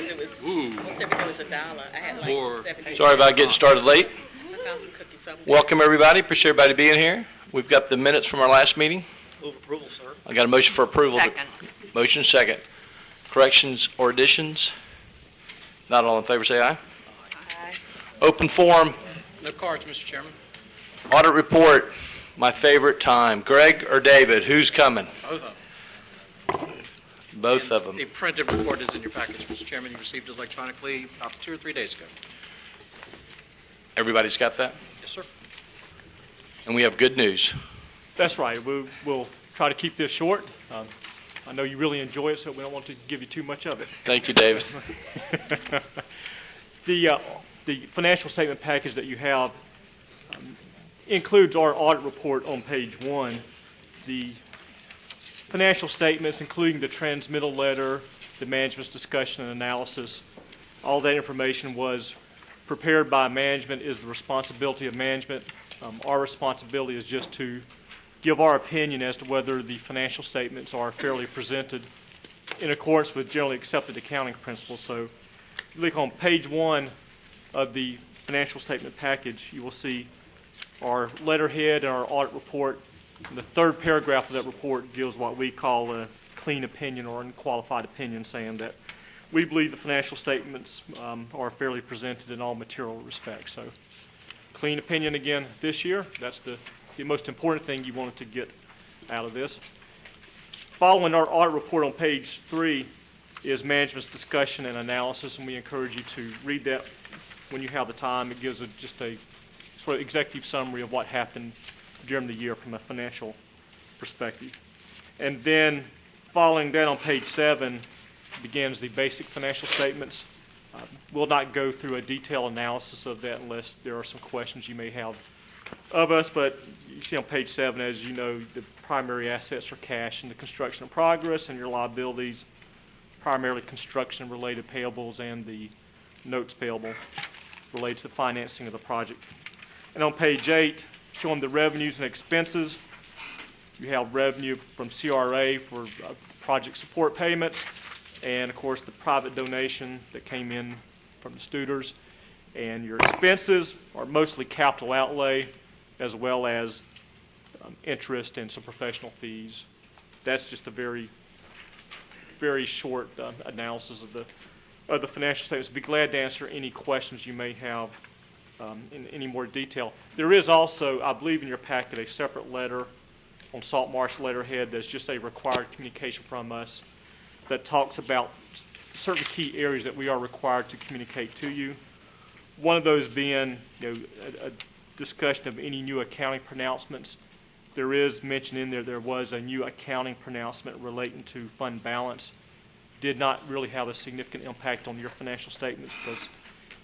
it was. Most everything was $1. I had like 70. Sorry about getting started late. I found some cookies somewhere. Welcome, everybody. Appreciate everybody being here. We've got the minutes from our last meeting. Move approval, sir. I got a motion for approval. Second. Motion second. Corrections or additions? Not all in favor, say aye. Aye. Open forum. No cards, Mr. Chairman. Audit report. My favorite time. Greg or David? Who's coming? Both of them. Both of them. The printed report is in your package, Mr. Chairman. You received it electronically about 2 or 3 days ago. Everybody's got that? Yes, sir. And we have good news. That's right. We'll try to keep this short. I know you really enjoy it, so we don't want to give you too much of it. Thank you, David. The financial statement package that you have includes our audit report on page 1. The financial statements, including the transmittal letter, the management's discussion and analysis, all that information was prepared by management, is the responsibility of management. Our responsibility is just to give our opinion as to whether the financial statements are fairly presented in accordance with generally accepted accounting principles. So if you look on page 1 of the financial statement package, you will see our letterhead and our audit report. And the third paragraph of that report gives what we call a clean opinion or unqualified opinion, saying that we believe the financial statements are fairly presented in all material respects. So clean opinion again this year. That's the most important thing you wanted to get out of this. Following our audit report on page 3 is management's discussion and analysis, and we encourage you to read that when you have the time. It gives just a sort of executive summary of what happened during the year from a financial perspective. And then following that on page 7 begins the basic financial statements. We'll not go through a detailed analysis of that unless there are some questions you may have of us, but you see on page 7, as you know, the primary assets are cash and the construction in progress, and your liabilities, primarily construction-related payables and the notes payable related to the financing of the project. And on page 8, showing the revenues and expenses, you have revenue from CRA for project support payments, and of course the private donation that came in from the students. And your expenses are mostly capital outlay, as well as interest and some professional fees. That's just a very, very short analysis of the financial statements. I'd be glad to answer any questions you may have in any more detail. There is also, I believe in your packet, a separate letter on Salt Marsh letterhead that's just a required communication from us that talks about certain key areas that we are required to communicate to you. One of those being, a discussion of any new accounting pronouncements. There is mention in there was a new accounting pronouncement relating to fund balance. Did not really have a significant impact on your financial statements because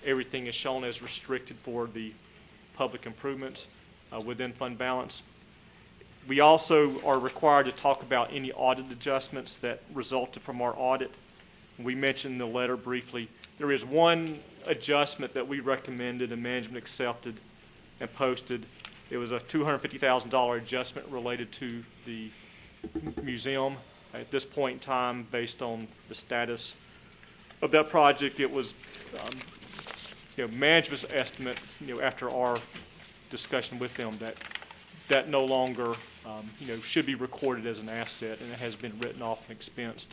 everything is shown as restricted for the public improvements within fund balance. We also are required to talk about any audit adjustments that resulted from our audit. We mentioned in the letter briefly, there is one adjustment that we recommended and management accepted and posted. It was a $250,000 adjustment related to the museum. At this point in time, based on the status of that project, it was management's estimate, after our discussion with them, that no longer should be recorded as an asset, and it has been written off and expensed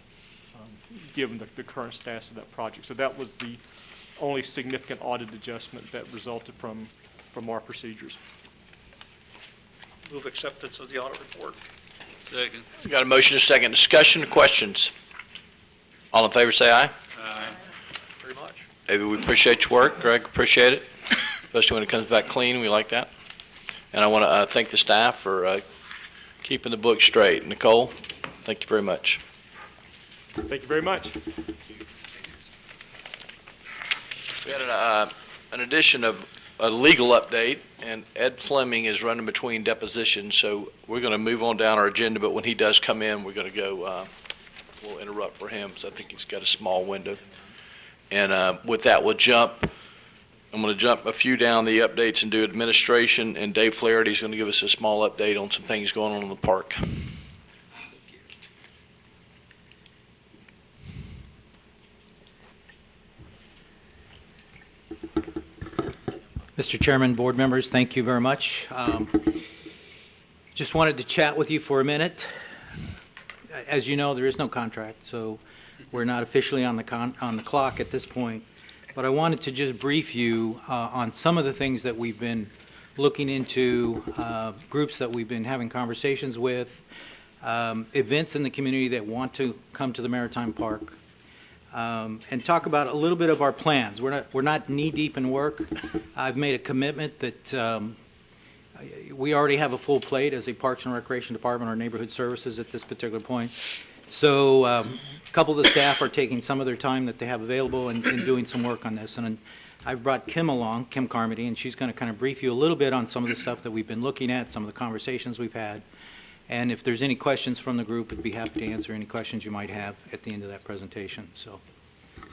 given the current status of that project. So that was the only significant audit adjustment that resulted from our procedures. Move acceptance of the audit report. Second. We got a motion, a second. Discussion or questions? All in favor, say aye. Aye. Very much. David, we appreciate your work. Greg, appreciate it, especially when it comes back clean. We like that. And I want to thank the staff for keeping the book straight. Nicole, thank you very much. Thank you very much. We had an addition of a legal update, and Ed Fleming is running between depositions, so we're going to move on down our agenda, but when he does come in, we're going to go, we'll interrupt for him, because I think he's got a small window. And with that, I'm going to jump a few down the updates and do administration, and Dave Flaherty is going to give us a small update on some things going on in the park. Mr. Chairman, board members, thank you very much. Just wanted to chat with you for a minute. As you know, there is no contract, so we're not officially on the clock at this point. But I wanted to just brief you on some of the things that we've been looking into, groups that we've been having conversations with, events in the community that want to come to the Maritime Park, and talk about a little bit of our plans. We're not knee-deep in work. I've made a commitment that we already have a full plate as a Parks and Recreation Department or Neighborhood Services at this particular point. So a couple of the staff are taking some of their time that they have available and doing some work on this. And I've brought Kim along, Kim Carmody, and she's going to kind of brief you a little bit on some of the stuff that we've been looking at, some of the conversations we've had. And if there's any questions from the group, I'd be happy to answer any questions you might have at the end of that presentation. So,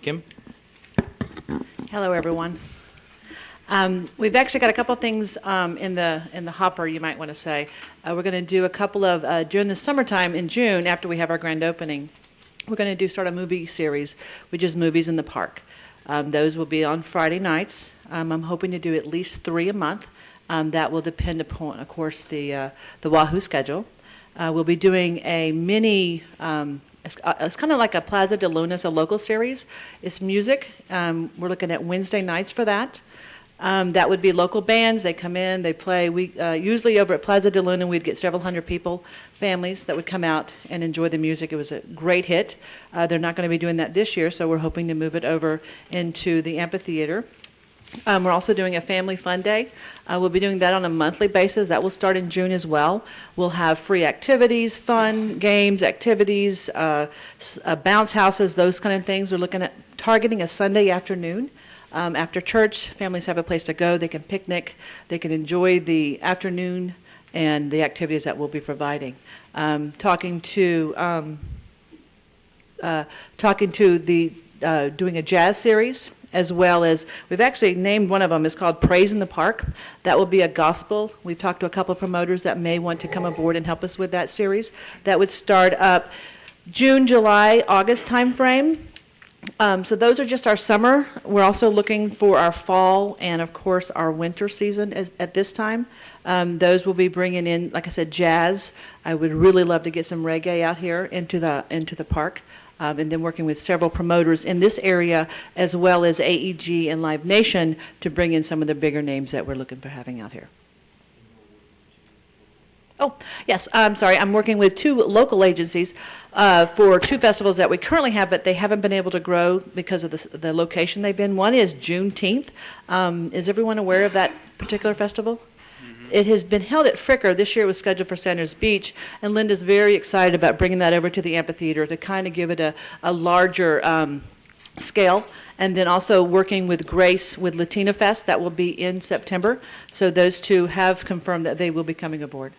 Kim? Hello, everyone. We've actually got a couple things in the hopper, you might want to say. We're going to do a couple of, during the summertime in June, after we have our grand opening, we're going to start a movie series, which is Movies in the Park. Those will be on Friday nights. I'm hoping to do at least 3 a month. That will depend upon, of course, the Wahoo schedule. We'll be doing a mini, it's kind of like a Plaza de Luna, it's a local series. It's music. We're looking at Wednesday nights for that. That would be local bands. They come in, they play. We usually over at Plaza de Luna, we'd get several hundred people, families that would come out and enjoy the music. It was a great hit. They're not going to be doing that this year, so we're hoping to move it over into the amphitheater. We're also doing a family fun day. We'll be doing that on a monthly basis. That will start in June as well. We'll have free activities, fun, games, activities, bounce houses, those kind of things. We're looking at targeting a Sunday afternoon. After church, families have a place to go. They can picnic. They can enjoy the afternoon and the activities that we'll be providing. Talking to doing a jazz series, as well as we've actually named one of them. It's called Praise in the Park. That will be a gospel. We've talked to a couple of promoters that may want to come aboard and help us with that series. That would start up June, July, August timeframe. So those are just our summer. We're also looking for our fall and, of course, our winter season at this time. Those will be bringing in, like I said, jazz. I would really love to get some reggae out here into the park. And then working with several promoters in this area, as well as AEG and Live Nation, to bring in some of the bigger names that we're looking for having out here. Oh, yes, I'm sorry. I'm working with 2 local agencies for 2 festivals that we currently have, but they haven't been able to grow because of the location they've been. One is Juneteenth. Is everyone aware of that particular festival? It has been held at Fricker. This year it was scheduled for Sanders Beach, and Linda's very excited about bringing that over to the amphitheater to kind of give it a larger scale. And then also working with Grace with Latina Fest. That will be in September. So those 2 have confirmed that they will be coming aboard.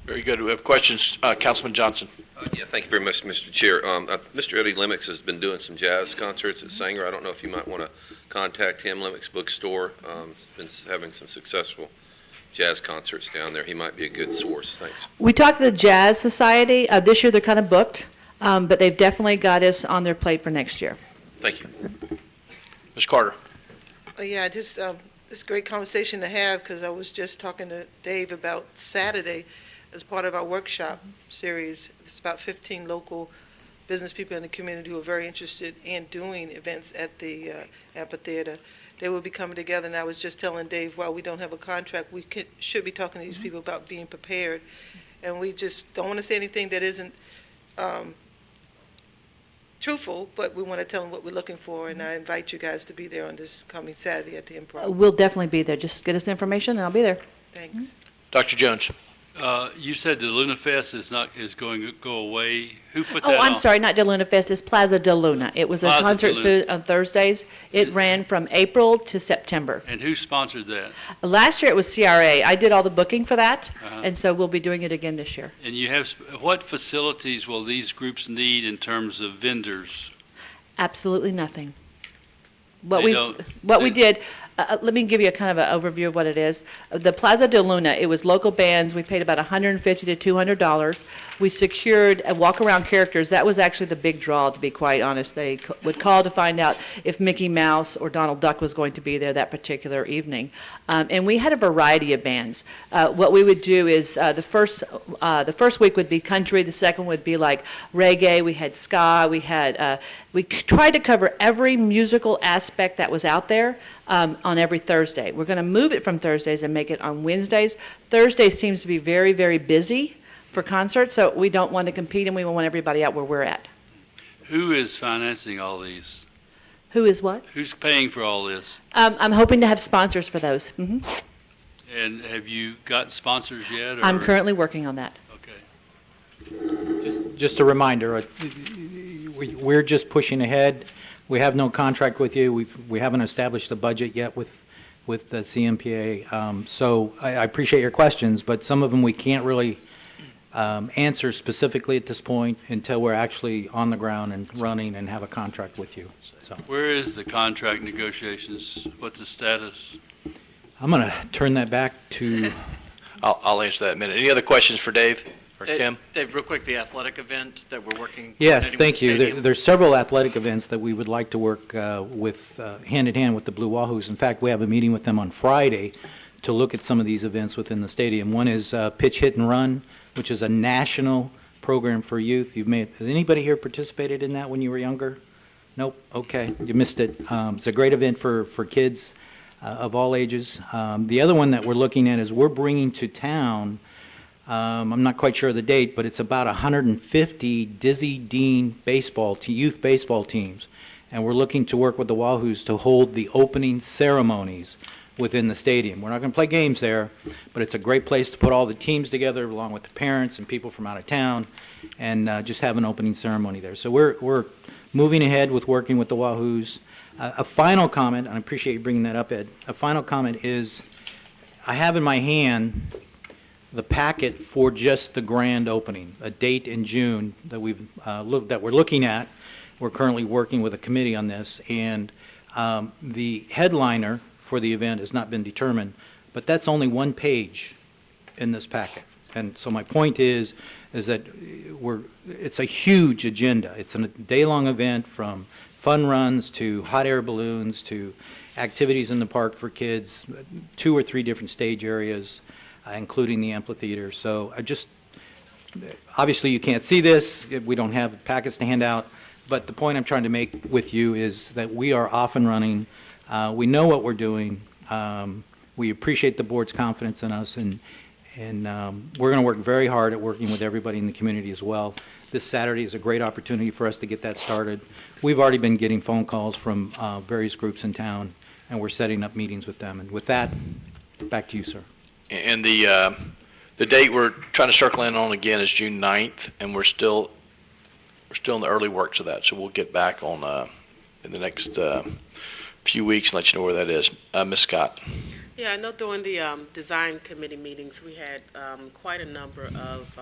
Very good. We have questions. Councilman Johnson. Yeah, thank you very much, Mr. Chair. Mr. Eddie Lemix has been doing some jazz concerts at Sanger. I don't know if you might want to contact him, Lemix Bookstore. He's been having some successful jazz concerts down there. He might be a good source. Thanks. We talked to the Jazz Society. This year they're kind of booked, but they've definitely got us on their plate for next year. Thank you. Ms. Carter. Yeah, just it's a great conversation to have, because I was just talking to Dave about Saturday as part of our workshop series. It's about 15 local business people in the community who are very interested in doing events at the amphitheater. They will be coming together, and I was just telling Dave, while we don't have a contract, we should be talking to these people about being prepared, and we just don't want to say anything that isn't truthful, but we want to tell them what we're looking for, and I invite you guys to be there on this coming Saturday at the Improv. We'll definitely be there. Just get us the information, and I'll be there. Thanks. Dr. Jones. You said the Luna Fest is going to go away. Who put that on? Oh, I'm sorry, not De Luna Fest. It's Plaza de Luna. It was a Plaza concert de Luna. on Thursdays. It ran from April to September. And who sponsored that? Last year it was CRA. I did all the booking for that, and so we'll be doing it again this year. And you have what facilities will these groups need in terms of vendors? Absolutely nothing. They We don't- did, Let me give you a kind of an overview of what it is. The Plaza de Luna, it was local bands. We paid about $150 to $200. We secured walk-around characters. That was actually the big draw, to be quite honest. They would call to find out if Mickey Mouse or Donald Duck was going to be there that particular evening. And we had a variety of bands. What we would do is the first week would be country. The second would be like reggae. We had ska. We tried to cover every musical aspect that was out there on every Thursday. We're going to move it from Thursdays and make it on Wednesdays. Thursday seems to be very, very busy for concerts, so we don't want to compete, and we want everybody out where we're at. Who is financing all these? Who is what? Who's paying for all this? I'm hoping to have sponsors for those. And have you got sponsors yet? Or? I'm currently working on that. Okay. Just a reminder, we're just pushing ahead. We have no contract with you. We haven't established a budget yet with the CMPA. So I appreciate your questions, but some of them we can't really answer specifically at this point until we're actually on the ground and running and have a contract with you. So Where is the contract negotiations? What's the status? I'm going to turn that back to. I'll answer that in a minute. Any other questions for Dave or Tim? Dave, real quick, the athletic event that we're working. Yes, coordinating with thank the you. stadium. There's several athletic events that we would like to work with hand in hand with the Blue Wahoos. In fact, we have a meeting with them on Friday to look at some of these events within the stadium. One is Pitch, Hit, and Run, which is a national program for youth. Has anybody here participated in that when you were younger? Nope. Okay, you missed it. It's a great event for kids of all ages. The other one that we're looking at is we're bringing to town. I'm not quite sure of the date, but it's about 150 Dizzy Dean youth baseball teams, and we're looking to work with the Wahoos to hold the opening ceremonies within the stadium. We're not going to play games there, but it's a great place to put all the teams together along with the parents and people from out of town and just have an opening ceremony there. So we're moving ahead with working with the Wahoos. A final comment, and I appreciate you bringing that up, Ed. A final comment is I have in my hand the packet for just the grand opening, a date in June that we're looking at. We're currently working with a committee on this, and the headliner for the event has not been determined, but that's only one page in this packet. And so my point is that it's a huge agenda. It's a day-long event from fun runs to hot air balloons to activities in the park for kids, 2 or 3 different stage areas, including the amphitheater. So obviously you can't see this. We don't have packets to hand out. But the point I'm trying to make with you is that we are off and running. We know what we're doing. We appreciate the board's confidence in us, and we're going to work very hard at working with everybody in the community as well. This Saturday is a great opportunity for us to get that started. We've already been getting phone calls from various groups in town, and we're setting up meetings with them. And with that, back to you, sir. And the date we're trying to circle in on again is June 9th, and we're still in the early works of that. So we'll get back on in the next few weeks and let you know where that is. Ms. Scott. Yeah, I know during the design committee meetings, we had quite a number of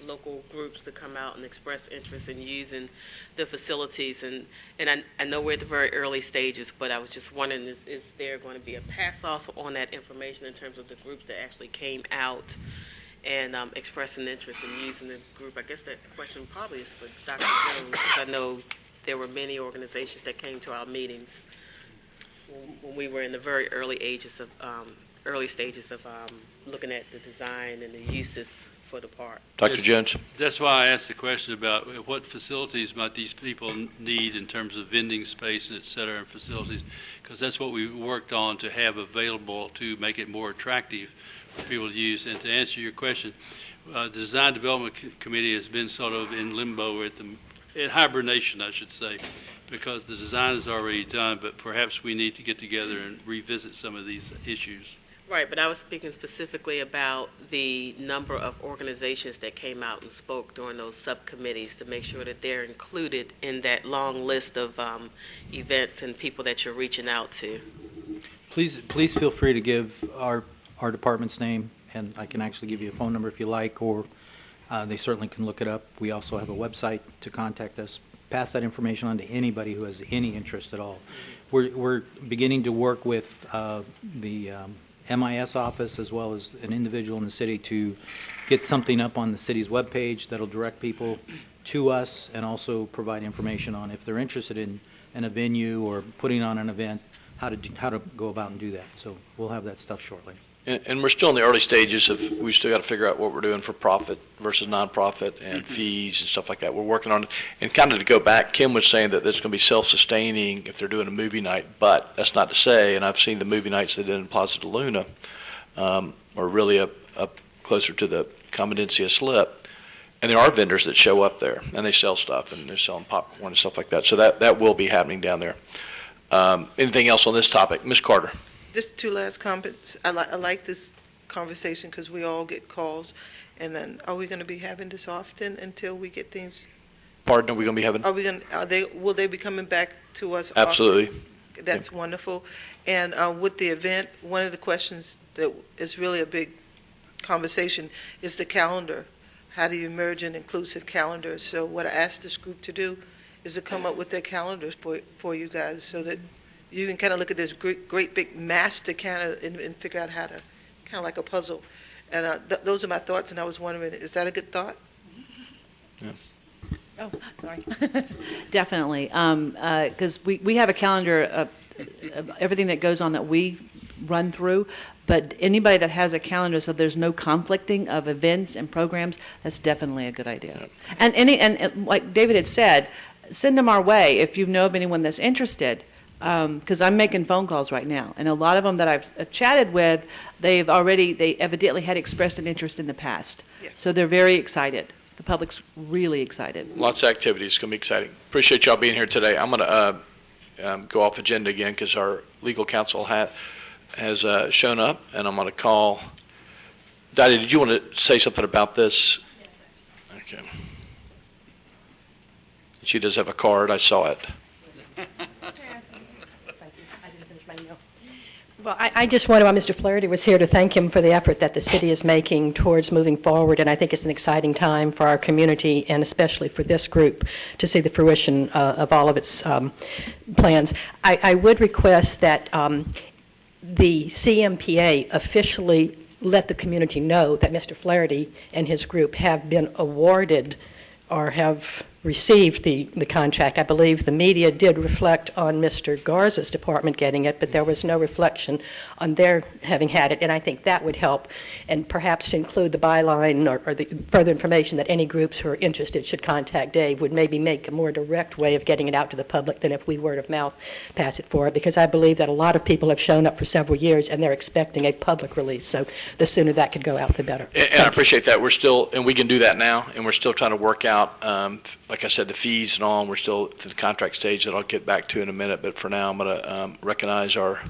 local groups to come out and express interest in using the facilities. And I know we're at the very early stages, but I was just wondering, is there going to be a pass also on that information in terms of the groups that actually came out and expressed an interest in using the group? I guess that question probably is for Dr. Jones, because I know there were many organizations that came to our meetings when we were in the very early stages of looking at the design and the uses for the park. Dr. Jones? That's why I asked the question about what facilities might these people need in terms of vending space, et cetera, and facilities, because that's what we worked on to have available to make it more attractive for people to use. And to answer your question, the Design Development Committee has been sort of in limbo, in hibernation, I should say, because the design is already done, but perhaps we need to get together and revisit some of these issues. Right, but I was speaking specifically about the number of organizations that came out and spoke during those subcommittees to make sure that they're included in that long list of events and people that you're reaching out to. Please feel free to give our department's name, and I can actually give you a phone number if you like, or they certainly can look it up. We also have a website to contact us. pass that information on to anybody who has any interest at all. We're beginning to work with the MIS office as well as an individual in the city to get something up on the city's webpage that'll direct people to us and also provide information on if they're interested in a venue or putting on an event, how to go about and do that. So we'll have that stuff shortly. And we're still in the early stages of, we still got to figure out what we're doing for profit versus nonprofit and fees and stuff like that. We're working on it. And kind of to go back, Kim was saying that it's going to be self-sustaining if they're doing a movie night, but that's not to say, and I've seen the movie nights they did in Plaza de Luna are really up closer to the Comandancia Slip. And there are vendors that show up there, and they sell stuff, and they're selling popcorn and stuff like that. So that will be happening down there. Anything else on this topic? Ms. Carter. Just two last comments. I like this conversation because we all get calls. And then, are we going to be having this often until we get things? Pardon, are we going to be having? Will they be coming back to us? Absolutely. Often? That's wonderful. And with the event, one of the questions that is really a big conversation is the calendar. How do you merge an inclusive calendar? So what I asked this group to do is to come up with their calendars for you guys so that you can kind of look at this great big master calendar and figure out how to, kind of like a puzzle. And those are my thoughts, and I was wondering, is that a good thought? Yeah. Oh, sorry. Definitely, because we have a calendar of everything that goes on that we run through, but anybody that has a calendar so there's no conflicting of events and programs, that's definitely a good idea. Yeah. And like David had said, send them our way if you know of anyone that's interested. Because I'm making phone calls right now, and a lot of them that I've chatted with, they evidently had expressed an interest in the past. Yes. So they're very excited. The public's really excited. Lots of activities. It's going to be exciting. Appreciate y'all being here today. I'm going to go off agenda again because our legal counsel has shown up, and I'm going to call. Dottie, did you want to say something about this? Yes, sir. Okay. She does have a card. I saw it. Well, I just wanted, while Mr. Flaherty was here, to thank him for the effort that the city is making towards moving forward, and I think it's an exciting time for our community and especially for this group to see the fruition of all of its plans. I would request that the CMPA officially let the community know that Mr. Flaherty and his group have been awarded or have received the contract. I believe the media did reflect on Mr. Garza's department getting it, but there was no reflection on their having had it, and I think that would help, and perhaps to include the byline or the further information that any groups who are interested should contact Dave would maybe make a more direct way of getting it out to the public than if we word of mouth pass it for it, because I believe that a lot of people have shown up for several years and they're expecting a public release, so the sooner that could go out, the better. And I appreciate that. We're still, and we can do that now, and we're still trying to work out, like I said, the fees and all, and we're still at the contract stage that I'll get back to in a minute, but for now I'm going to recognize our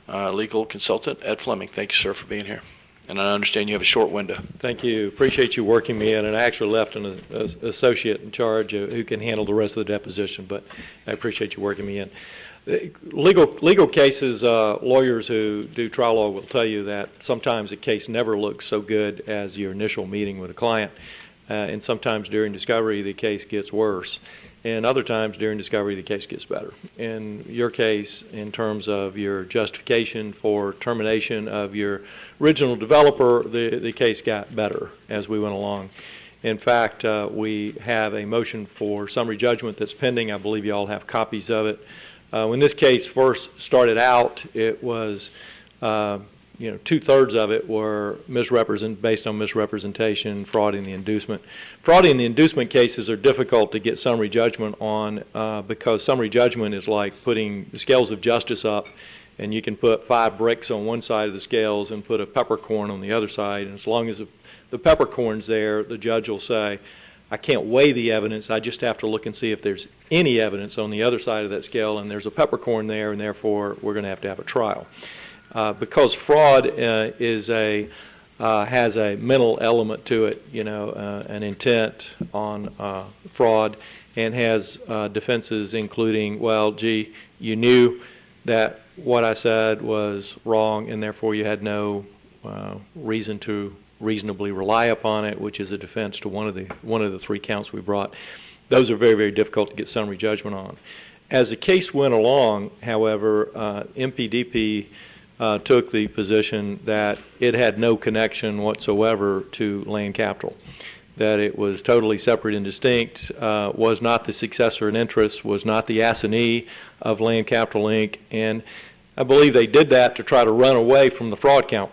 legal consultant, Ed Fleming. Thank you, sir, for being here. And I understand you have a short window. Thank you. Appreciate you working me in, and I actually left an associate in charge who can handle the rest of the deposition, but I appreciate you working me in. Legal cases, lawyers who do trial law will tell you that sometimes a case never looks so good as your initial meeting with a client. And sometimes during discovery, the case gets worse. And other times during discovery, the case gets better. In your case, in terms of your justification for termination of your original developer, the case got better as we went along. In fact, we have a motion for summary judgment that's pending. I believe you all have copies of it. When this case first started out, it was 2/3 of it were based on misrepresentation, fraud, and the inducement. Fraud and the inducement cases are difficult to get summary judgment on because summary judgment is like putting the scales of justice up, and you can put 5 bricks on one side of the scales and put a peppercorn on the other side, and as long as the peppercorn's there, the judge will say, I can't weigh the evidence, I just have to look and see if there's any evidence on the other side of that scale, and there's a peppercorn there, and therefore we're going to have a trial. Because fraud has a mental element to it, an intent on fraud, and has defenses including, well, gee, you knew that what I said was wrong, and therefore you had no reason to reasonably rely upon it, which is a defense to one of the 3 counts we brought. Those are very, very difficult to get summary judgment on. As the case went along, however, MPDP took the position that it had no connection whatsoever to land capital, that it was totally separate and distinct, was not the successor in interest, was not the assignee of Land Capital Inc., and I believe they did that to try to run away from the fraud count.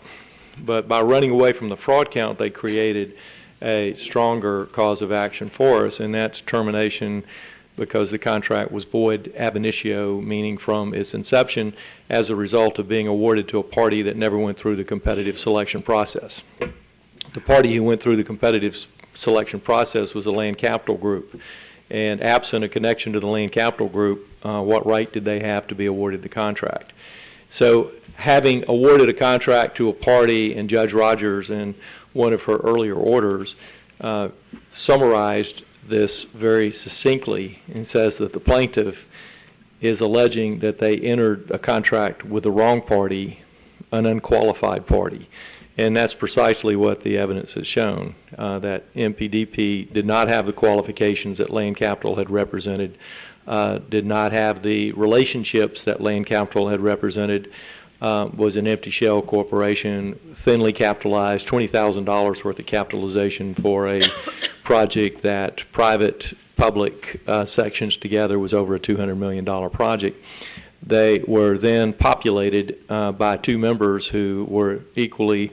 But by running away from the fraud count, they created a stronger cause of action for us, and that's termination because the contract was void ab initio, meaning from its inception, as a result of being awarded to a party that never went through the competitive selection process. The party who went through the competitive selection process was the Land Capital Group, and absent a connection to the Land Capital Group, what right did they have to be awarded the contract? So having awarded a contract to a party, and Judge Rogers in one of her earlier orders summarized this very succinctly and says that the plaintiff is alleging that they entered a contract with the wrong party, an unqualified party. And that's precisely what the evidence has shown, that MPDP did not have the qualifications that Land Capital had represented, did not have the relationships that Land Capital had represented, was an empty shell corporation, thinly capitalized, $20,000 worth of capitalization for a project that private public sections together was over a $200 million project. They were then populated by two members who were equally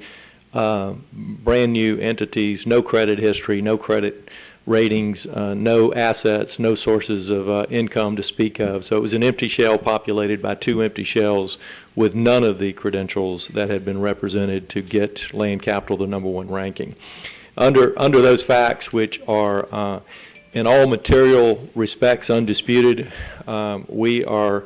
brand new entities, no credit history, no credit ratings, no assets, no sources of income to speak of. So it was an empty shell populated by two empty shells with none of the credentials that had been represented to get Land Capital the #1 ranking. Under those facts, which are in all material respects undisputed, we are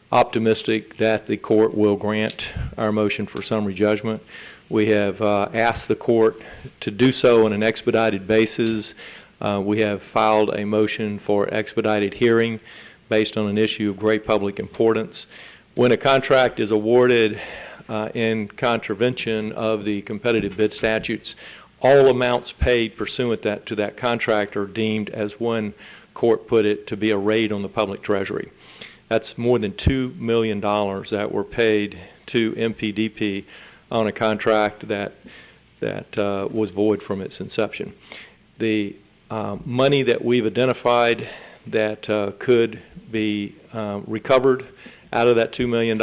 optimistic that the court will grant our motion for summary judgment. We have asked the court to do so on an expedited basis. We have filed a motion for expedited hearing based on an issue of great public importance. When a contract is awarded in contravention of the competitive bid statutes, all amounts paid pursuant to that contract are deemed, as one court put it, to be a raid on the public treasury. That's more than $2 million that were paid to MPDP on a contract that was void from its inception. The money that we've identified that could be recovered out of that $2 million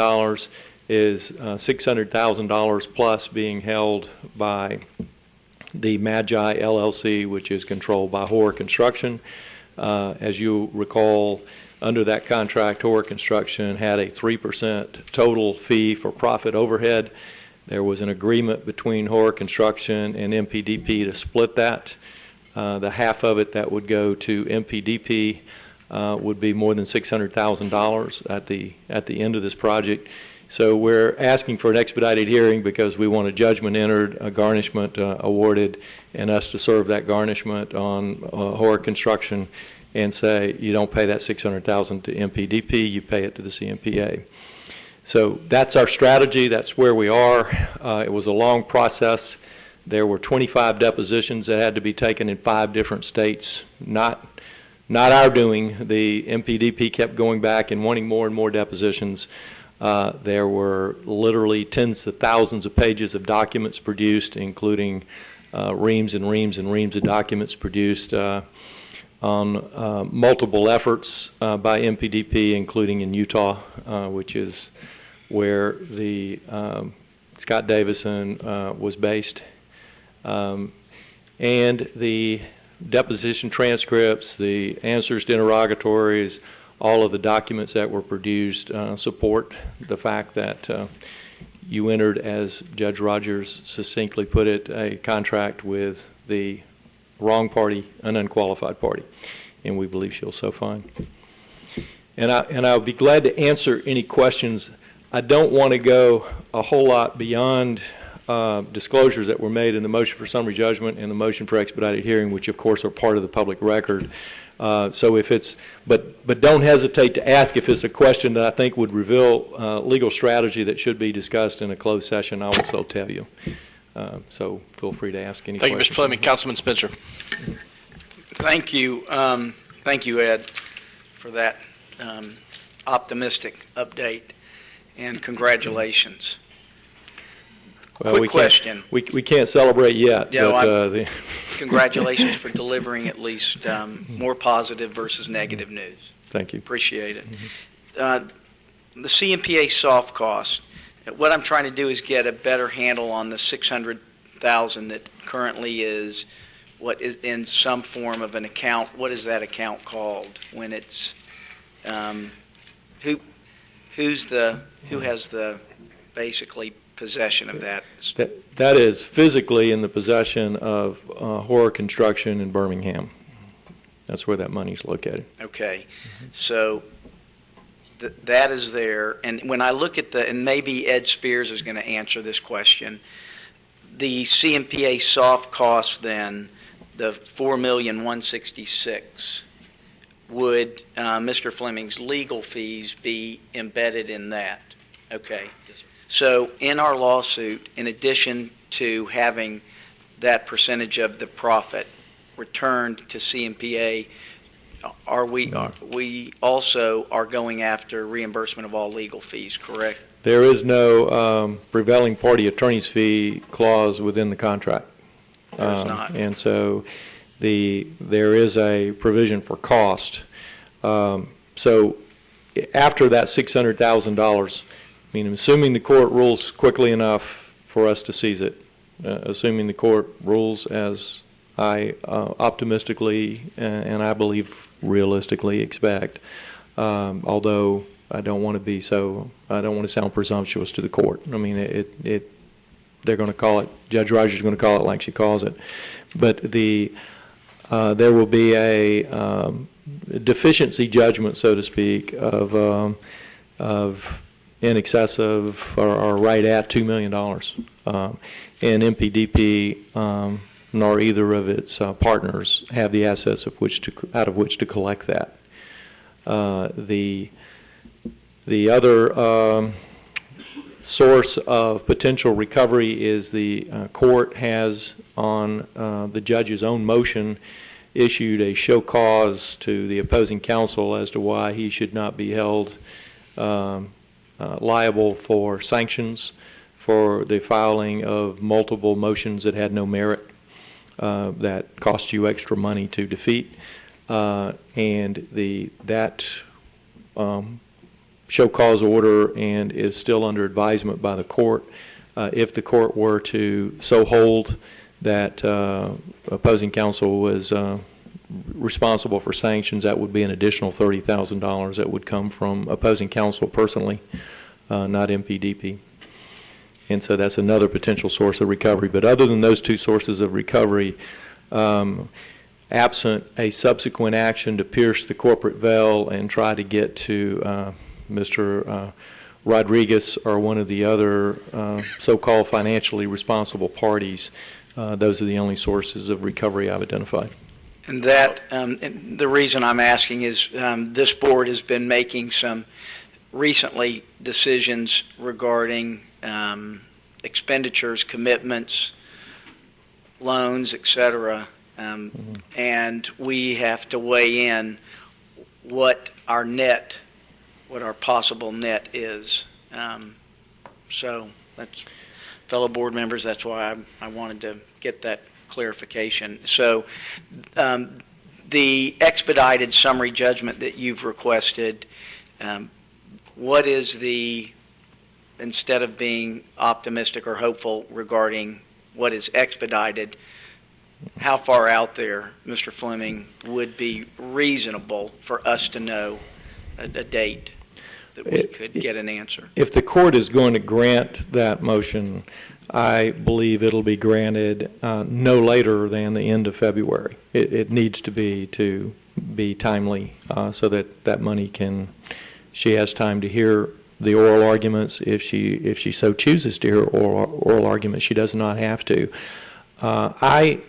is $600,000 plus being held by the Magi LLC, which is controlled by Horror Construction. As you recall, under that contract, Horror Construction had a 3% total fee for profit overhead. There was an agreement between Horror Construction and MPDP to split that. The half of it that would go to MPDP would be more than $600,000 at the end of this project. So we're asking for an expedited hearing because we want a judgment entered, a garnishment awarded, and us to serve that garnishment on Horror Construction and say you don't pay that $600,000 to MPDP, you pay it to the CMPA. So that's our strategy. That's where we are. It was a long process. There were 25 depositions that had to be taken in 5 different states. Not our doing. The MPDP kept going back and wanting more and more depositions. There were literally tens of thousands of pages of documents produced, including reams and reams and reams of documents produced on multiple efforts by MPDP, including in Utah, which is where the Scott Davison was based. And the deposition transcripts, the answers to interrogatories, all of the documents that were produced support the fact that you entered, as Judge Rogers succinctly put it, a contract with the wrong party, an unqualified party, and we believe she'll so find. And I'll be glad to answer any questions. I don't want to go a whole lot beyond disclosures that were made in the motion for summary judgment and the motion for expedited hearing, which of course are part of the public record. So if it's, but don't hesitate to ask if it's a question that I think would reveal legal strategy that should be discussed in a closed session. I'll also tell you. So feel free to ask any questions. Thank you, Mr. Fleming. Councilman Spencer. Thank you. Thank you, Ed, for that optimistic update, and congratulations. Well, Quick question. We can't celebrate yet. Yeah, but, Congratulations for delivering at least more positive versus negative news. Thank you. Appreciate it. The CMPA soft cost, what I'm trying to do is get a better handle on the $600,000 that currently is what is in some form of an account. What is that account called when it's who has the basically possession of that? That is physically in the possession of Horror Construction in Birmingham. That's where that money's located. Okay, so that is there. And when I look at and maybe Ed Spears is going to answer this question, the CMPA soft cost then, the $4,166,000, would Mr. Fleming's legal fees be embedded in that? Okay. Yes, sir. So in our lawsuit, in addition to having that percentage of the profit returned to CMPA, we also are going after reimbursement of all legal fees, correct? There is no prevailing party attorney's fee clause within the contract. There is not. And so there is a provision for cost. So after that $600,000, I mean, assuming the court rules quickly enough for us to seize it, assuming the court rules as I optimistically and I believe realistically expect, although I don't want to sound presumptuous to the court. I mean, they're going to call it, Judge Rogers is going to call it like she calls it. But there will be a deficiency judgment, so to speak, of in excess of or right at $2 million. And MPDP nor either of its partners have the assets out of which to collect that. The other source of potential recovery is the court has, on the judge's own motion, issued a show cause to the opposing counsel as to why he should not be held liable for sanctions for the filing of multiple motions that had no merit, that cost you extra money to defeat, and that show cause order and is still under advisement by the court. If the court were to so hold that opposing counsel was responsible for sanctions, that would be an additional $30,000 that would come from opposing counsel personally, not MPDP. And so that's another potential source of recovery. But other than those two sources of recovery, absent a subsequent action to pierce the corporate veil and try to get to Mr. Rodriguez or one of the other so-called financially responsible parties, those are the only sources of recovery I've identified. And that, and the reason I'm asking is this board has been making some recently decisions regarding expenditures, commitments, loans, etc., and we have to weigh in what our possible net is. So that's, fellow board members, that's why I wanted to get that clarification. So the expedited summary judgment that you've requested, what is instead of being optimistic or hopeful regarding what is expedited, how far out there, Mr. Fleming, would be reasonable for us to know a date that we could get an answer? If the court is going to grant that motion, I believe it'll be granted no later than the end of February. It needs to be timely so that money she has time to hear the oral arguments. If she so chooses to hear oral arguments, she does not have to. I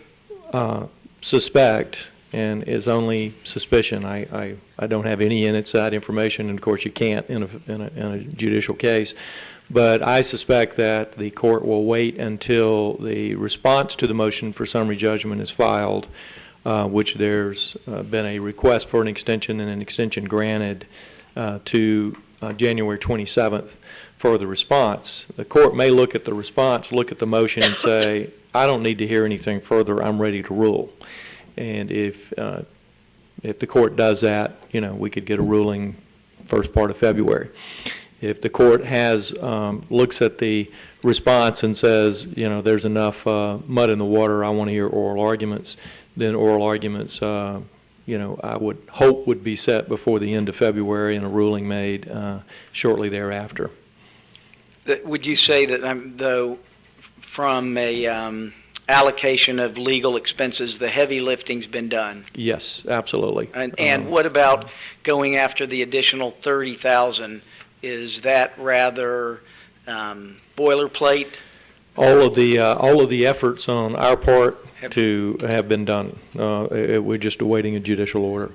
suspect, and is only suspicion, I don't have any inside information, and of course you can't in a judicial case, but I suspect that the court will wait until the response to the motion for summary judgment is filed which there's been a request for an extension and an extension granted to January 27th for the response. The court may look at the response, look at the motion, and say, I don't need to hear anything further, I'm ready to rule. And if the court does that, we could get a ruling first part of February. If the court looks at the response and says, there's enough mud in the water, I want to hear oral arguments, then oral arguments, I would hope would be set before the end of February and a ruling made shortly thereafter. Would you say that, though, from a allocation of legal expenses, the heavy lifting's been done? Yes, absolutely. And what about going after the additional $30,000? Is that rather boilerplate? All of the efforts on our part have been done. We're just awaiting a judicial order.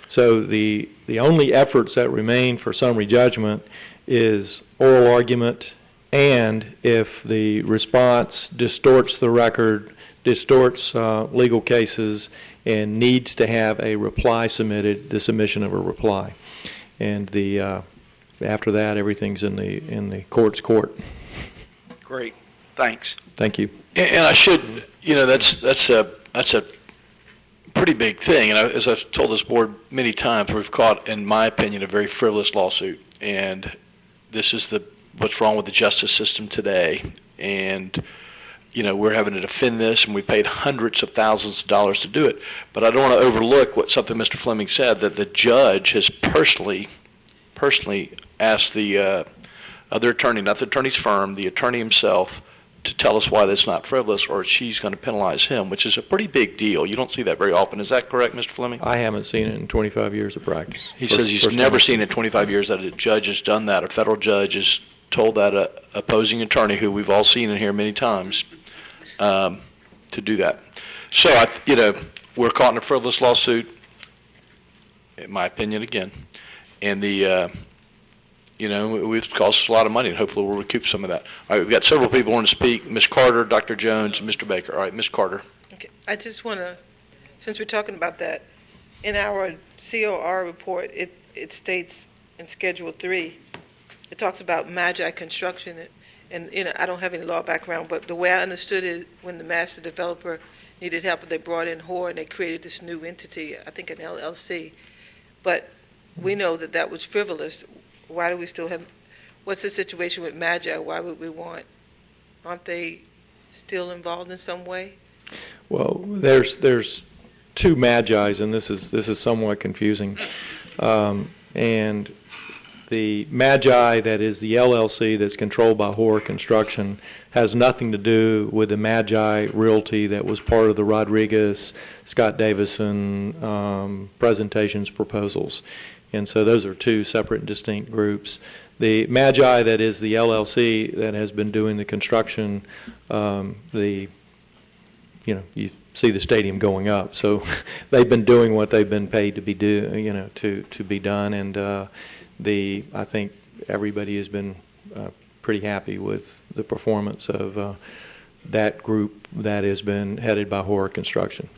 So the only efforts that remain for summary judgment is oral argument, and if the response distorts the record, distorts legal cases, and needs to have a reply submitted, the submission of a reply. And after that, everything's in the court's court. Great. Thanks. Thank you. And I should, that's a pretty big thing. And as I've told this board many times, we've caught, in my opinion, a very frivolous lawsuit. And this is what's wrong with the justice system today. And, we're having to defend this, and we paid hundreds of thousands of dollars to do it. But I don't want to overlook something Mr. Fleming said, that the judge has personally asked the other attorney, not the attorney's firm, the attorney himself, to tell us why that's not frivolous, or she's going to penalize him, which is a pretty big deal. You don't see that very often. Is that correct, Mr. Fleming? I haven't seen it in 25 years of practice. He says he's never seen in 25 years that a judge has done that. A federal judge has told that opposing attorney, who we've all seen in here many times, to do that. So, we're caught in a frivolous lawsuit, in my opinion, again. And we've cost us a lot of money, and hopefully we'll recoup some of that. All right, we've got several people wanting to speak. Ms. Carter, Dr. Jones, and Mr. Baker. All right, Ms. Carter. Okay, I just want to, since we're talking about that, in our COR report, it states in Schedule 3, it talks about Magi Construction, and I don't have any law background, but the way I understood it, when the master developer needed help, they brought in Hoare, and they created this new entity, I think an LLC. But we know that was frivolous. Why do we still have, what's the situation with Magi? Why would we aren't they still involved in some way? Well, there's two Magis, and this is somewhat confusing. And the Magi that is the LLC that's controlled by Hoare Construction has nothing to do with the Magi Realty that was part of the Rodriguez, Scott Davison presentations proposals. And so those are two separate and distinct groups. The Magi that is the LLC that has been doing the construction, you see the stadium going up. So they've been doing what they've been paid to be to be done. And I think everybody has been pretty happy with the performance of that group that has been headed by Hoare Construction.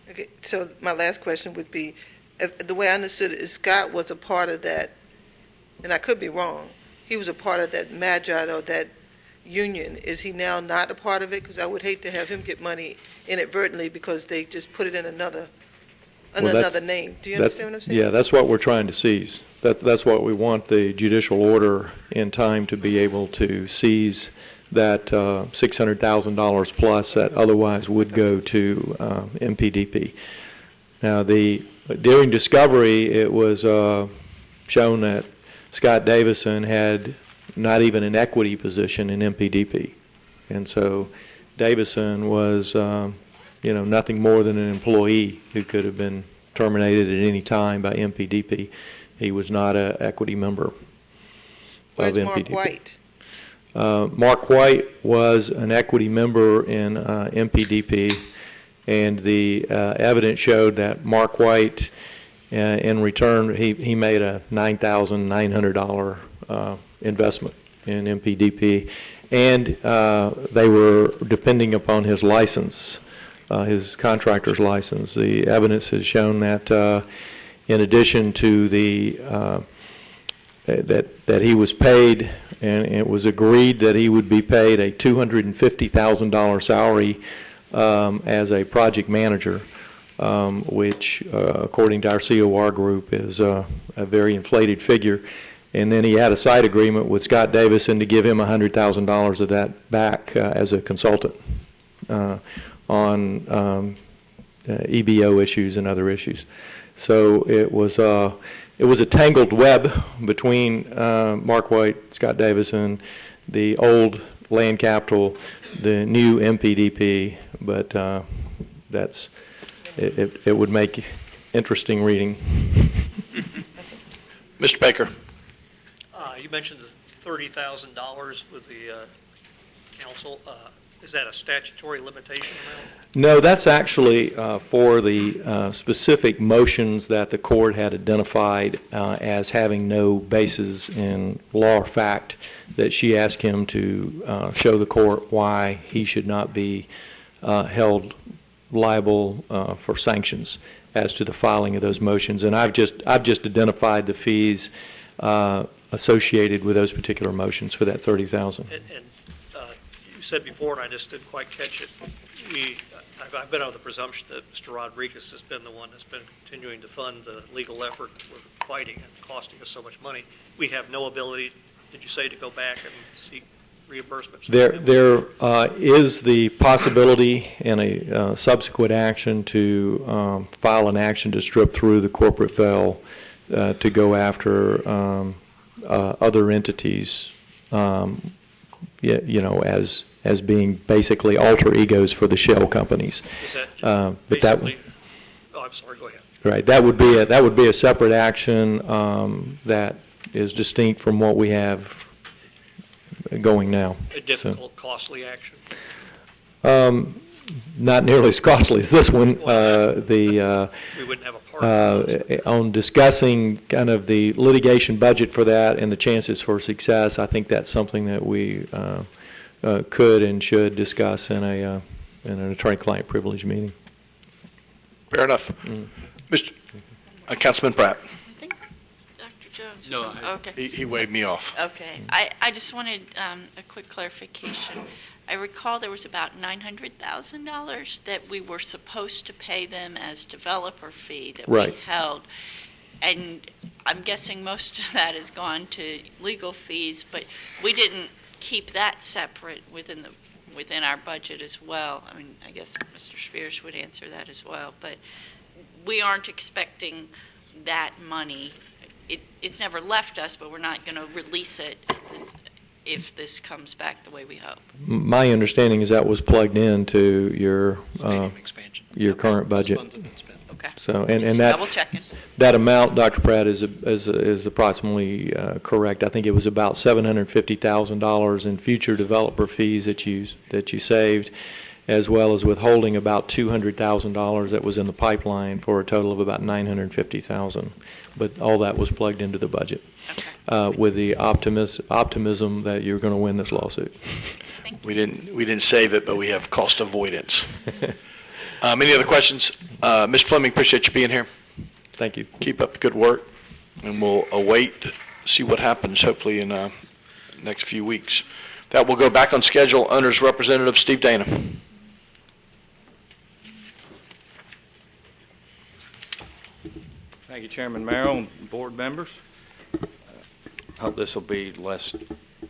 Okay, so my last question would be, the way I understood it is Scott was a part of that, and I could be wrong, he was a part of that Magi or that union. Is he now not a part of it? Because I would hate to have him get money inadvertently because they just put it in another name. Do you understand what I'm saying? Yeah, that's what we're trying to seize. That's what we want the judicial order in time to be able to seize that $600,000 plus that otherwise would go to MPDP. Now, during discovery, it was shown that Scott Davison had not even an equity position in MPDP. And so Davison was, nothing more than an employee who could have been terminated at any time by MPDP. He was not an equity member Where's of Mark MPDP. White? Mark White was an equity member in MPDP, and the evidence showed that Mark White, in return, he made a $9,900 investment in MPDP, and they were depending upon his license his contractor's license. The evidence has shown that in addition to the that he was paid, and it was agreed that he would be paid a $250,000 salary as a project manager, which, according to our COR group, is a very inflated figure. And then he had a side agreement with Scott Davison to give him $100,000 of that back as a consultant on EBO issues and other issues. So it was a tangled web between Mark White, Scott Davison, the old land capital, the new MPDP, but it would make interesting reading. Mr. Baker. You mentioned the $30,000 with the council. Is that a statutory limitation amount? No, that's actually for the specific motions that the court had identified as having no basis in law or fact, that she asked him to show the court why he should not be held liable for sanctions as to the filing of those motions. And I've just identified the fees associated with those particular motions for that $30,000. And you said before, and I just didn't quite catch it, I've been under the presumption that Mr. Rodriguez has been the one that's been continuing to fund the legal effort we're fighting and costing us so much money. We have no ability, did you say, to go back and seek reimbursements? There is the possibility in a subsequent action to file an action to strip through the corporate veil to go after other entities, as being basically alter egos for the shell companies. Is that but basically, I'm sorry, go ahead. Right, that would be a separate action that is distinct from what we have going now. A difficult, costly action. Not nearly as costly as this one. We wouldn't have a part on discussing kind of the litigation budget for that and the chances for success, I think that's something that we could and should discuss in an attorney-client privilege meeting. Fair enough. Mr. Councilman Pratt. I think Dr. Jones. No, okay. He waved me off. Okay. I just wanted a quick clarification. I recall there was about $900,000 that we were supposed to pay them as developer fee that we held. And I'm guessing most of that has gone to legal fees, but we didn't keep that separate within our budget as well. I mean, I guess Mr. Spears would answer that as well, but we aren't expecting that money. It's never left us, but we're not going to release it if this comes back the way we hope. My understanding is that was plugged into your current budget. Okay. So and just that double checking. That amount, Dr. Pratt, is approximately correct. I think it was about $750,000 in future developer fees that you saved, as well as withholding about $200,000 that was in the pipeline for a total of about $950,000. But all that was plugged into the budget, with the optimism that you're going to win this lawsuit. We didn't save it, but we have cost avoidance. Any other questions? Mr. Fleming, appreciate you being here. Thank you. Keep up the good work, and we'll see what happens, hopefully, in the next few weeks. That will go back on schedule. Owner's Representative Steve Dana. Thank you, Chairman Merrill and board members. I hope this will be less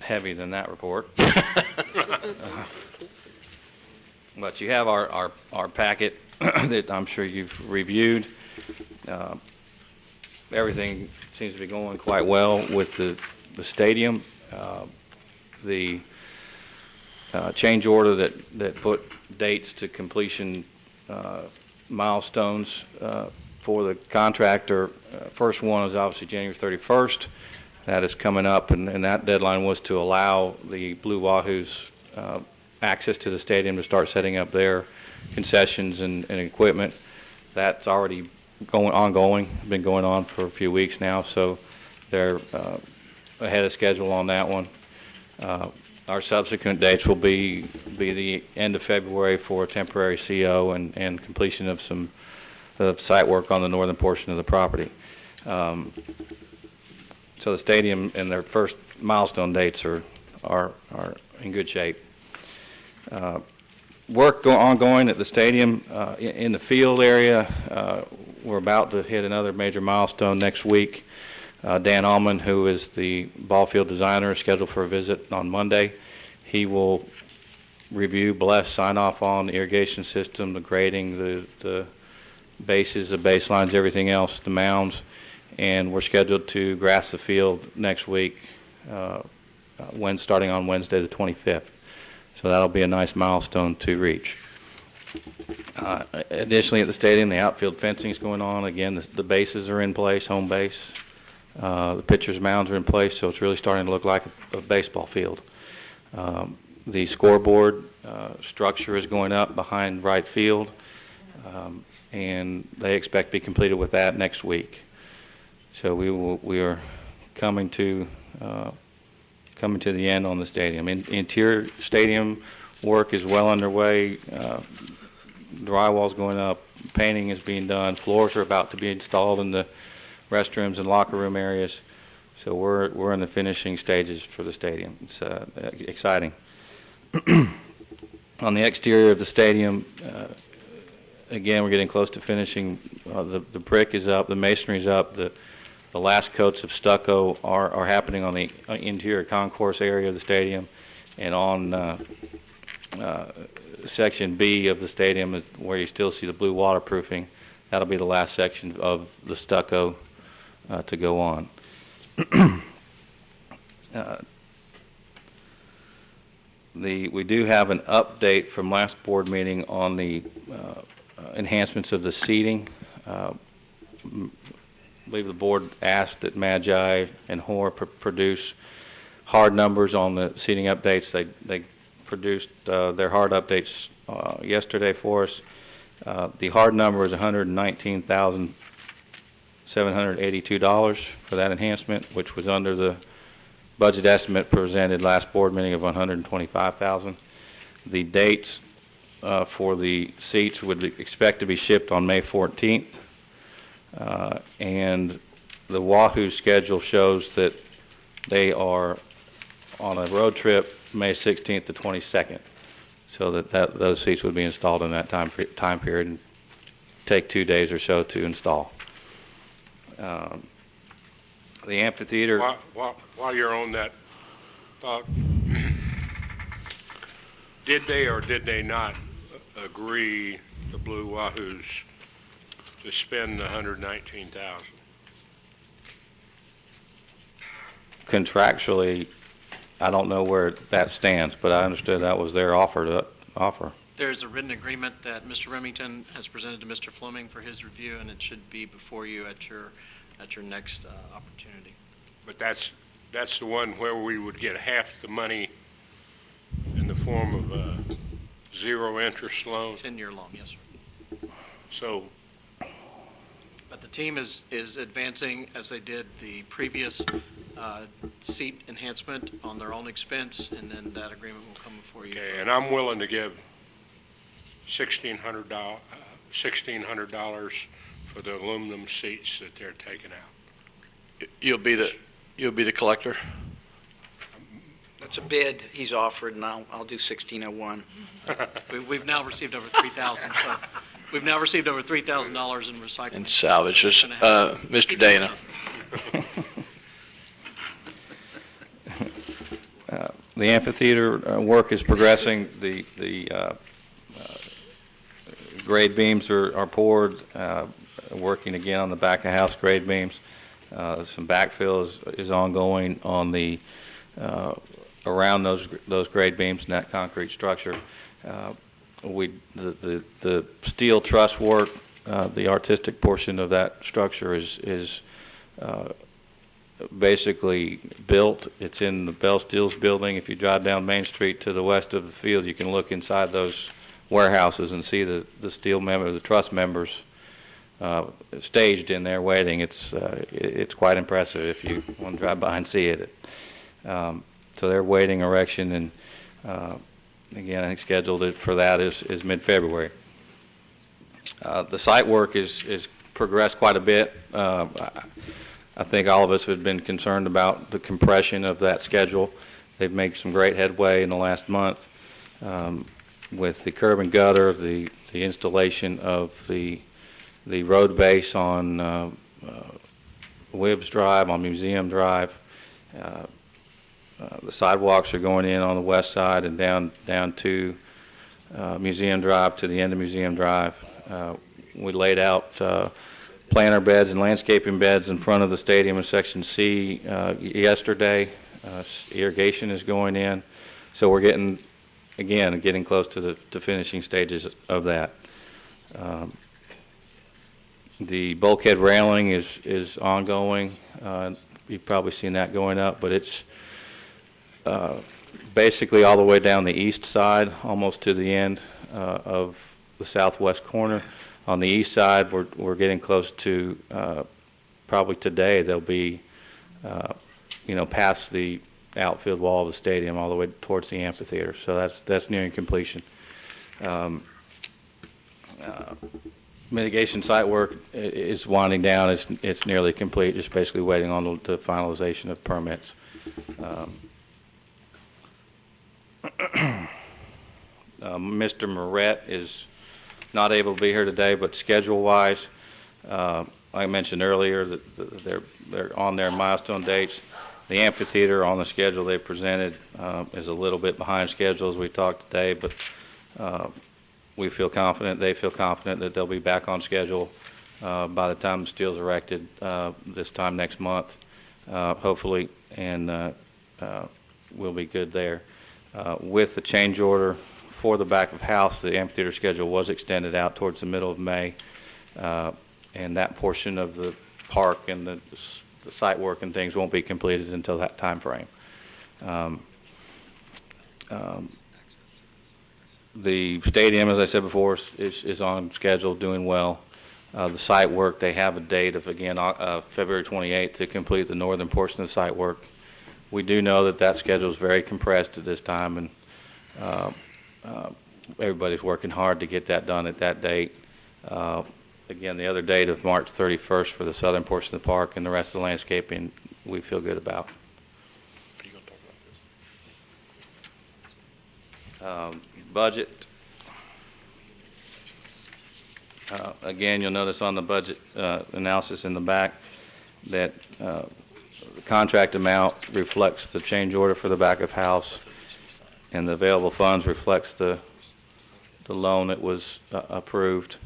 heavy than that report. But you have our packet that I'm sure you've reviewed. Everything seems to be going quite well with the stadium. The change order that put dates to completion milestones for the contractor. First one is obviously January 31st. That is coming up, and that deadline was to allow the Blue Wahoo's access to the stadium to start setting up their concessions and equipment. That's already ongoing, been going on for a few weeks now, so they're ahead of schedule on that one. our subsequent dates will be the end of February for temporary CO and completion of some site work on the northern portion of the property. So the stadium and their first milestone dates are in good shape. Work ongoing at the stadium in the field area. We're about to hit another major milestone next week. Dan Allman, who is the ball field designer, is scheduled for a visit on Monday. He will review, bless, sign off on the irrigation system, the grading, the bases, the baselines, everything else, the mounds, and we're scheduled to grass the field next week, starting on Wednesday the 25th. So that'll be a nice milestone to reach. Additionally, at the stadium, the outfield fencing is going on. Again, the bases are in place, home base. The pitcher's mounds are in place, so it's really starting to look like a baseball field. The scoreboard structure is going up behind right field, and they expect to be completed with that next week. So we are coming to the end on the stadium. Interior stadium work is well underway. Drywall's going up, painting is being done, floors are about to be installed in the restrooms and locker room areas. So we're in the finishing stages for the stadium. It's exciting. On the exterior of the stadium, again, we're getting close to finishing. The brick is up, the masonry is up, the last coats of stucco are happening on the interior concourse area of the stadium, and on section B of the stadium is where you still see the blue waterproofing. That'll be the last section of the stucco to go on. We do have an update from last board meeting on the enhancements of the seating. I believe the board asked that Magi and Hoare produce hard numbers on the seating updates. They produced their hard updates yesterday for us. The hard number is $119,782 for that enhancement, which was under the budget estimate presented last board meeting of $125,000. The dates for the seats would expect to be shipped on May 14th, and the Wahoo schedule shows that they are on a road trip May 16th to 22nd, so that those seats would be installed in that time period and take 2 days or so to install. The amphitheater. While you're on that thought, did they or did they not agree, the Blue Wahoos, to spend the $119,000? Contractually, I don't know where that stands, but I understood that was their offer. There's a written agreement that Mr. Remington has presented to Mr. Fleming for his review, and it should be before you at your next opportunity. But that's the one where we would get half the money in the form of a zero interest loan. 10-year loan, yes, sir. So. But the team is advancing as they did the previous seat enhancement on their own expense, and then that agreement will come before you. Okay, and I'm willing to give $1,600 for the aluminum seats that they're taking out. You'll be the collector? That's a bid he's offered, and I'll do 1601. We've now received over $3,000. So we've now received over $3,000 in recycling and salvage. Mr. Dana. The amphitheater work is progressing. The grade beams are poured. Working again on the back of house grade beams. Some backfill is ongoing on the around those grade beams and that concrete structure. The steel truss work, the artistic portion of that structure is basically built. It's in the Bell Steels building. If you drive down Main Street to the west of the field, you can look inside those warehouses and see the steel the truss members staged in there waiting. It's quite impressive if you want to drive by and see it. So So they're waiting erection, and again, I think scheduled for that is mid-February. The site work is progressed quite a bit. I think all of us have been concerned about the compression of that schedule. They've made some great headway in the last month with the curb and gutter, the installation of the road base on Wibbs Drive, on Museum Drive. The sidewalks are going in on the west side and down to Museum Drive to the end of Museum Drive. We laid out planter beds and landscaping beds in front of the stadium in Section C yesterday. Irrigation is going in. So we're getting close to the finishing stages of that. The bulkhead railing is ongoing. You've probably seen that going up, but it's basically all the way down the east side, almost to the end of the southwest corner. On the east side, we're getting close to probably today. They'll be past the outfield wall of the stadium, all the way towards the amphitheater. So that's nearing completion. Mitigation site work is winding down. It's nearly complete. Just basically waiting on the finalization of permits. Mr. Moret is not able to be here today, but schedule-wise, I mentioned earlier that they're on their milestone dates. The amphitheater on the schedule they presented is a little bit behind schedule as we talked today, but we feel confident, they feel confident that they'll be back on schedule by the time the steel's erected this time next month, hopefully, and we'll be good there. With the change order for the back of house, the amphitheater schedule was extended out towards the middle of May, and that portion of the park and the site work and things won't be completed until that time frame. The stadium, as I said before, is on schedule, doing well. The site work, they have a date of, again, February 28th to complete the northern portion of the site work. We do know that schedule is very compressed at this time, and everybody's working hard to get that done at that date. Again, the other date of March 31st for the southern portion of the park, and the rest of the landscaping we feel good about. Budget. Again, you'll notice on the budget analysis in the back that the contract amount reflects the change order for the back of house, and the available funds reflects the loan that was approved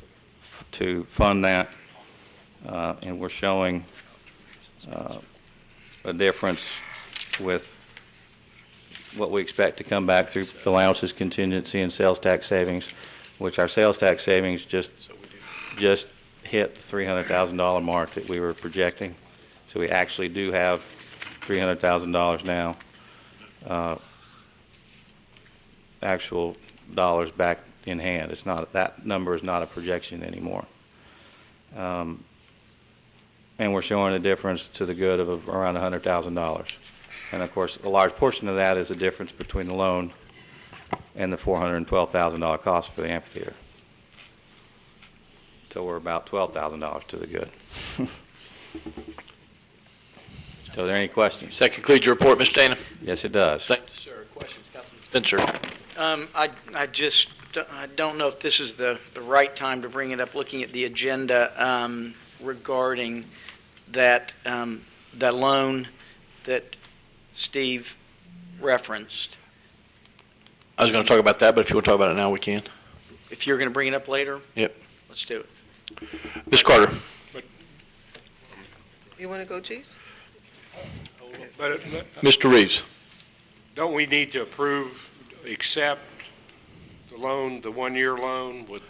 to fund that, and we're showing a difference with what we expect to come back through allowances, contingency, and sales tax savings, which our sales tax savings just hit the $300,000 mark that we were projecting. So we actually do have $300,000 now, actual dollars back in hand. It's not, that number is not a projection anymore. And we're showing a difference to the good of around $100,000. And of course, a large portion of that is the difference between the loan and the $412,000 cost for the amphitheater. So we're about $12,000 to the good. So are there any questions? Does that conclude your report, Mr. Dana? Yes, it does. Thank you, sir. Questions, Councilman Spencer? I don't know if this is the right time to bring it up, looking at the agenda regarding that loan that Steve referenced. I was going to talk about that, but if you want to talk about it now, we can. If you're going to bring it up later? Yep. Let's do it. Ms. Carter. You want to go, Chief? But Mr. Reeves. don't we need to accept the loan, the one-year loan with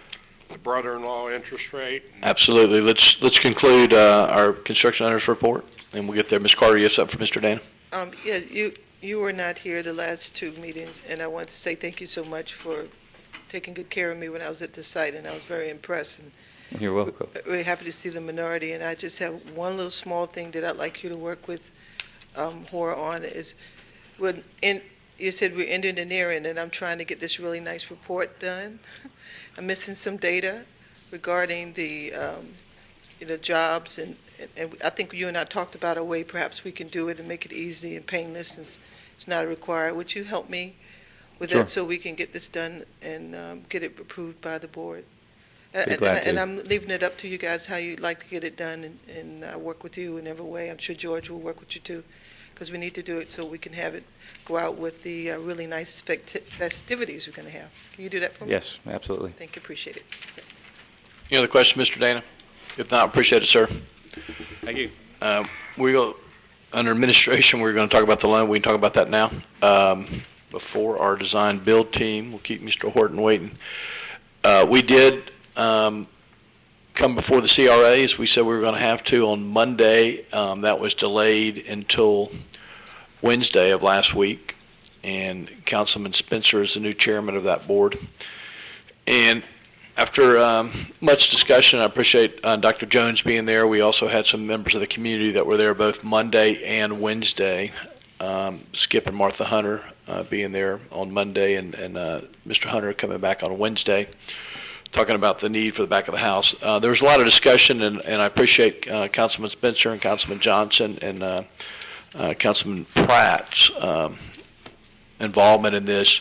the brother-in-law interest rate? Absolutely. Let's conclude our construction owners report, and we'll get there. Ms. Carter, you have something for Mr. Dana? Yeah, you were not here the last two meetings, and I want to say thank you so much for taking good care of me when I was at the site, and I was very impressed. And you're welcome. Very happy to see the minority, and I just have one little small thing that I'd like you to work with Hora on is you said we're engineering, and I'm trying to get this really nice report done. I'm missing some data regarding the jobs, and I think you and I talked about a way perhaps we can do it and make it easy and painless, and it's not required. Would you help me with Sure. that so we can get this done and get it approved by the board? Be glad to. And I'm leaving it up to you guys how you'd like to get it done, and work with you in every way. I'm sure George will work with you too, because we need to do it so we can have it go out with the really nice festivities we're going to have. Can you do that for me? Yes, absolutely. Thank you, appreciate it. Any other questions, Mr. Dana? If not, appreciate it, sir. Thank you. We go under administration. We're going to talk about the loan. We can talk about that now. Before our design build team, we'll keep Mr. Horton waiting. We did come before the CRA, as we said we were going to have to on Monday. That was delayed until Wednesday of last week, and Councilman Spencer is the new chairman of that board. And after much discussion, I appreciate Dr. Jones being there. We also had some members of the community that were there both Monday and Wednesday. Skip and Martha Hunter being there on Monday, and Mr. Hunter coming back on Wednesday, talking about the need for the back of the house. There was a lot of discussion, and I appreciate Councilman Spencer and Councilman Johnson and Councilman Pratt's involvement in this.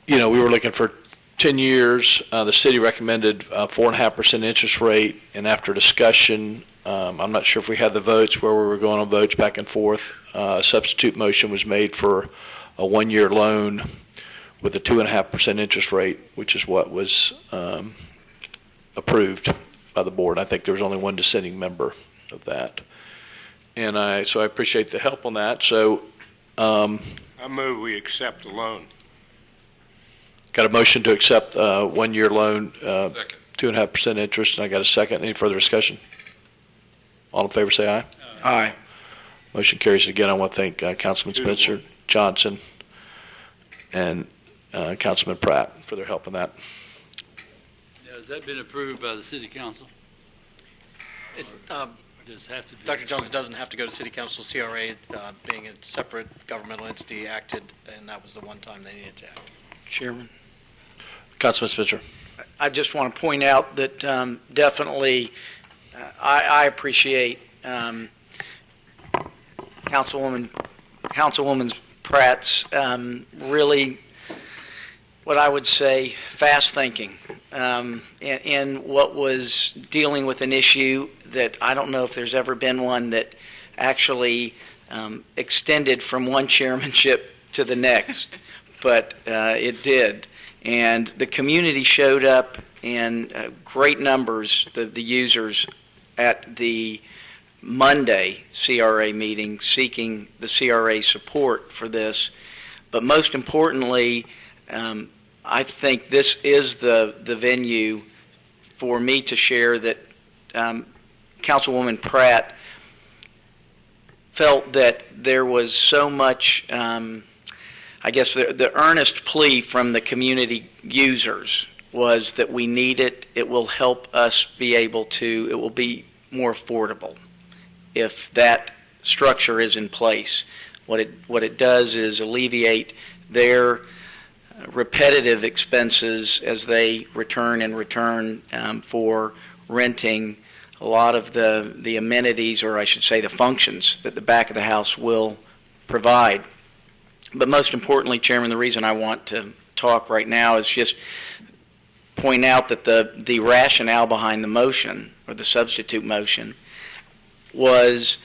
We were looking for 10 years. The city recommended 4.5% interest rate, and after discussion, I'm not sure if we had the votes where we were going on votes back and forth. A substitute motion was made for a 1-year loan with a 2.5% interest rate, which is what was approved by the board. I think there was only one dissenting member of that. And so I appreciate the help on that. So I move we accept the loan. Got a motion to accept 1-year loan, Second. 2.5% interest, and I got a second. Any further discussion? All in favor, say aye. Aye. Motion carries. Again, I want to thank Councilman Spencer, Johnson, and Councilman Pratt for their help in that. Now, has that been approved by the city council? Does have to be? Dr. Jones doesn't have to go to City Council. CRA, being a separate governmental entity, acted, and that was the one time they needed to act. Chairman. Councilman Spencer. I just want to point out that definitely I appreciate Councilwoman Pratt's really, what I would say, fast thinking in what was dealing with an issue that I don't know if there's ever been one that actually extended from one chairmanship to the next, but it did. And the community showed up in great numbers, the users, at the Monday CRA meeting seeking the CRA support for this. But most importantly, I think this is the venue for me to share that Councilwoman Pratt felt that there was so much, I guess the earnest plea from the community users was that we need it. It will help us be able to, it will be more affordable if that structure is in place. What it does is alleviate their repetitive expenses as they return and return for renting a lot of the amenities, or I should say the functions, that the back of the house will provide. But most importantly, Chairman, the reason I want to talk right now is just point out that the rationale behind the motion, or the substitute motion, was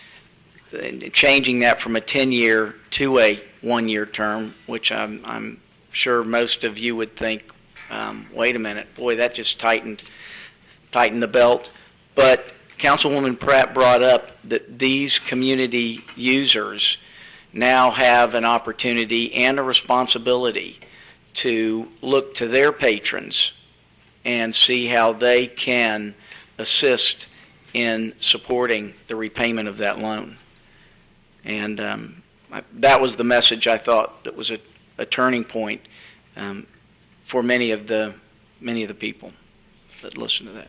changing that from a 10-year to a 1-year term, which I'm sure most of you would think, wait a minute, boy, that just tightened the belt. But Councilwoman Pratt brought up that these community users now have an opportunity and a responsibility to look to their patrons and see how they can assist in supporting the repayment of that loan. And that was the message I thought that was a turning point for many of the people that listen to that.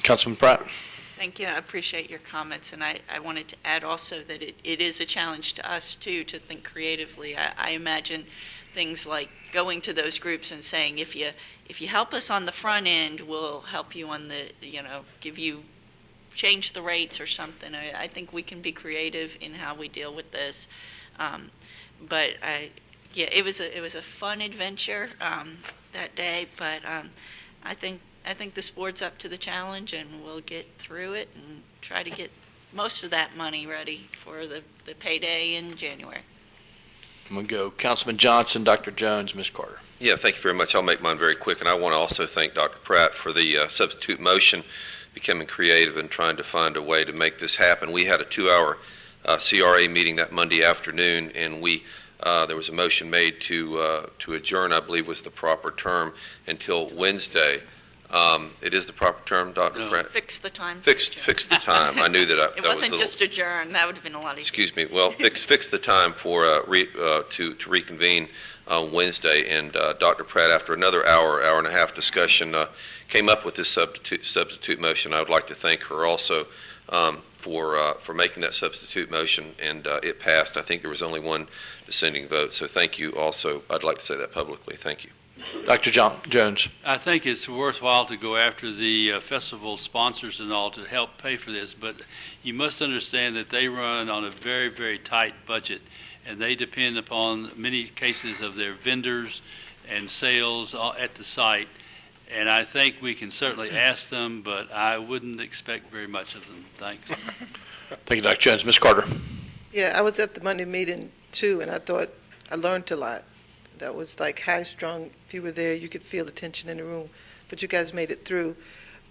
Councilman Pratt. Thank you. I appreciate your comments, and I wanted to add also that it is a challenge to us, too, to think creatively. I imagine things like going to those groups and saying, if you help us on the front end, we'll help you on the, change the rates or something. I think we can be creative in how we deal with this. But it was a fun adventure that day, but I think this board's up to the challenge, and we'll get through it and try to get most of that money ready for the payday in January. I'm going to go Councilman Johnson, Dr. Jones, Ms. Carter. Yeah, thank you very much. I'll make mine very quick, and I want to also thank Dr. Pratt for the substitute motion, becoming creative and trying to find a way to make this happen. We had a 2-hour CRA meeting that Monday afternoon, and there was a motion made to adjourn, I believe was the proper term, until Wednesday. It is the proper term, Dr. Pratt? Fix the time. Fix the time. I knew that. It wasn't just adjourn. That would have been a lot easier. Excuse me. Well, fix the time for to reconvene on Wednesday. And Dr. Pratt, after another hour and a half discussion, came up with this substitute motion. I would like to thank her also for making that substitute motion, and it passed. I think there was only one dissenting vote. So thank you. Also, I'd like to say that publicly. Thank you. Dr. Jones. I think it's worthwhile to go after the festival sponsors and all to help pay for this, but you must understand that they run on a very, very tight budget, and they depend upon many cases of their vendors and sales at the site. And I think we can certainly ask them, but I wouldn't expect very much of them. Thanks. Thank you, Dr. Jones. Ms. Carter. Yeah, I was at the Monday meeting too, and I thought I learned a lot. That was like high strung. If you were there, you could feel the tension in the room, but you guys made it through.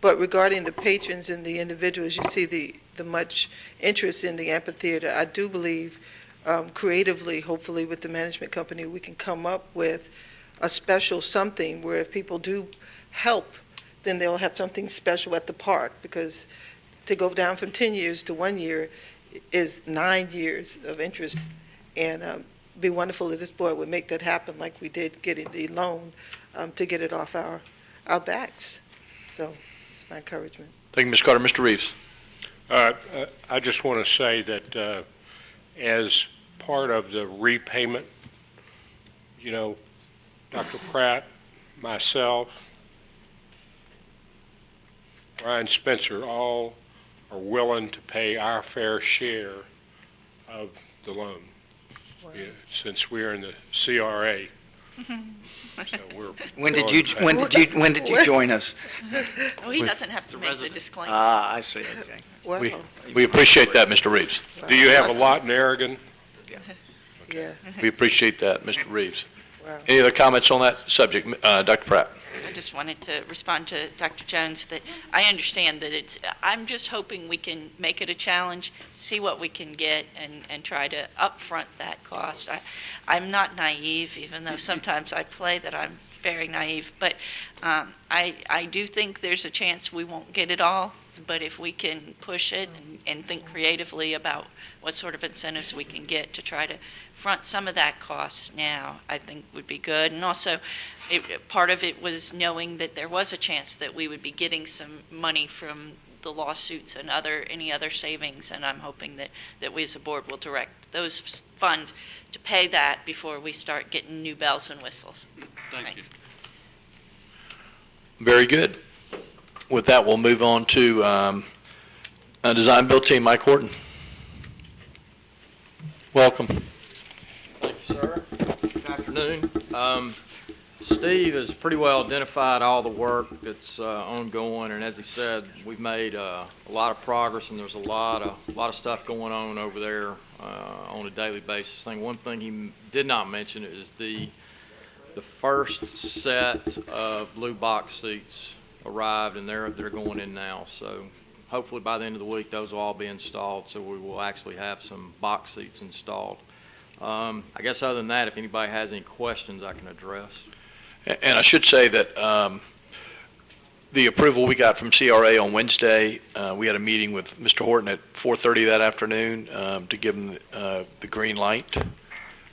But regarding the patrons and the individuals, you see the much interest in the amphitheater. I do believe creatively, hopefully with the management company, we can come up with a special something where if people do help, then they'll have something special at the park, because to go down from 10 years to 1 year is 9 years of interest. And be wonderful if this board would make that happen like we did getting the loan to get it off our backs. So it's my encouragement. Thank you, Ms. Carter. Mr. Reeves. I just want to say that as part of the repayment, Dr. Pratt, myself, Ryan Spencer, all are willing to pay our fair share of the loan. Wow. Yeah, since we're in the CRA. So When did you join us? Oh, he doesn't have to make the disclaimer. I see. Okay. Wow. We appreciate that, Mr. Reeves. Wow. Do you have a lot in Aragon? Yeah. We appreciate that, Mr. Reeves. Wow. Any other comments on that subject? Dr. Pratt. I just wanted to respond to Dr. Jones that I understand that I'm just hoping we can make it a challenge, see what we can get, and try to upfront that cost. I'm not naive, even though sometimes I play that I'm very naive, but I do think there's a chance we won't get it all, but if we can push it and think creatively about what sort of incentives we can get to try to front some of that cost now, I think would be good. And also, part of it was knowing that there was a chance that we would be getting some money from the lawsuits and any other savings, and I'm hoping that we as a board will direct those funds to pay that before we start getting new bells and whistles. Thank you. Very good. With that, we'll move on to Design Build Team. Mike Horton. Welcome. Thank you, sir. Good afternoon. Steve has pretty well identified all the work that's ongoing, and as he said, we've made a lot of progress, and there's a lot of stuff going on over there on a daily basis. One thing he did not mention is the first set of blue box seats arrived, and they're going in now. So hopefully by the end of the week, those will all be installed, so we will actually have some box seats installed. I guess other than that, if anybody has any questions, I can address. And I should say that the approval we got from CRA on Wednesday, we had a meeting with Mr. Horton at 4:30 that afternoon to give him the green light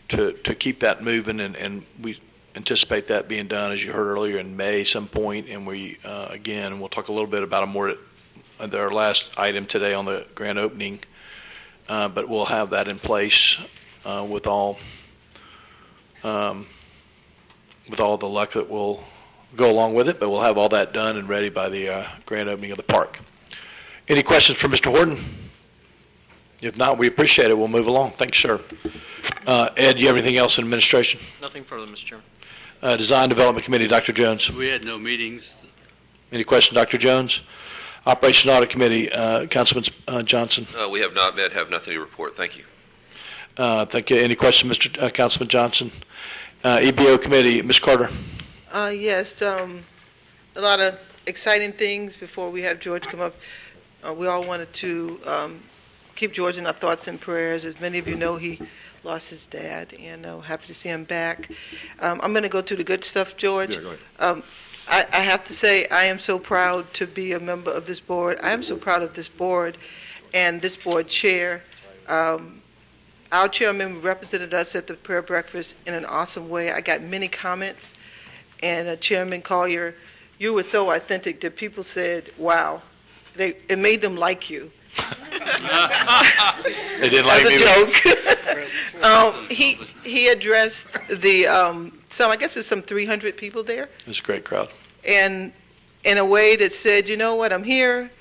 to keep that moving, and we anticipate that being done, as you heard earlier, in May some point. And we, again, we'll talk a little bit about a their last item today on the grand opening, but we'll have that in place with all the luck that will go along with it, but we'll have all that done and ready by the grand opening of the park. Any questions for Mr. Horton? If not, we appreciate it. We'll move along. Thanks, sir. Ed, do you have anything else in administration? Nothing further, Mr. Chairman. Design Development Committee, Dr. Jones. We had no meetings. Any questions, Dr. Jones? Operation Audit Committee, Councilman Johnson. We have not met, have nothing to report. Thank you. Thank you. Any questions, Mr. Councilman Johnson? EBO Committee, Ms. Carter. Yes, a lot of exciting things before we have George come up. We all wanted to keep George in our thoughts and prayers. As many of you know, he lost his dad, and happy to see him back. I'm going to go to the good stuff, George. Yeah, go ahead. I have to say, I am so proud to be a member of this board. I am so proud of this board and this board chair. Our chairman represented us at the prayer breakfast in an awesome way. I got many comments, and Chairman Collier, you were so authentic that people said, wow, it made them like you. They didn't like as a me. joke. He addressed the I guess there's some 300 people there, It was a great crowd. and in a way that said, you know what, I'm here,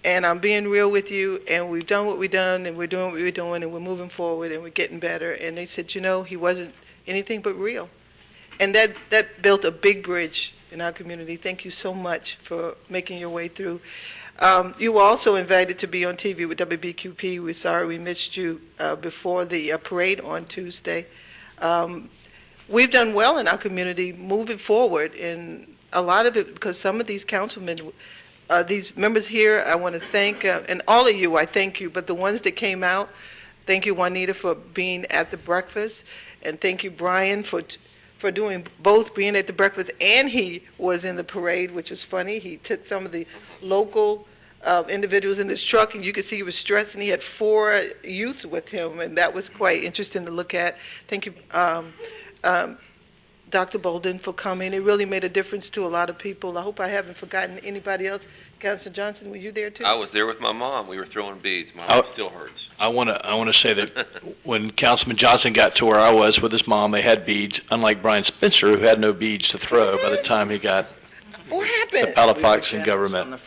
and I'm being real with you, and we've done what we've done, and we're doing what we're doing, and we're moving forward, and we're getting better. And they said, you know, he wasn't anything but real, and that built a big bridge in our community. Thank you so much for making your way through. You were also invited to be on TV with WBQP. We're sorry we missed you before the parade on Tuesday. We've done well in our community moving forward, and a lot of it because some of these councilmen, these members here, I want to thank, and all of you, I thank you, but the ones that came out, thank you, Juanita, for being at the breakfast, and thank you, Brian, for doing both, being at the breakfast, and he was in the parade, which was funny. He took some of the local individuals in his truck, and you could see he was stressed, and he had 4 youth with him, and that was quite interesting to look at. Thank you, Dr. Bolden, for coming. It really made a difference to a lot of people. I hope I haven't forgotten anybody else. Councilor Johnson, were you there too? I was there with my mom. We were throwing beads. My arm still hurts. I want to say that when Councilman Johnson got to where I was with his mom, they had beads, unlike Brian Spencer, who had no beads to throw by the time he got What happened? to Palafox and government.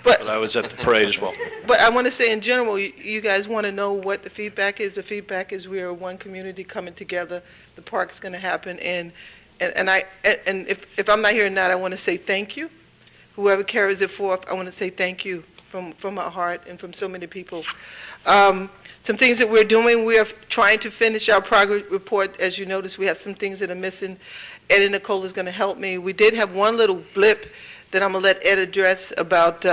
But I was at the parade as well. But I want to say in general, you guys want to know what the feedback is. The feedback is we are one community coming together. The park's going to happen, and if I'm not here tonight, I want to say thank you. Whoever carries it forth, I want to say thank you from my heart and from so many people. Some things that we're doing, we are trying to finish our progress report. As you notice, we have some things that are missing. Ed and Nicole is going to help me. We did have one little blip that I'm going to let Ed address about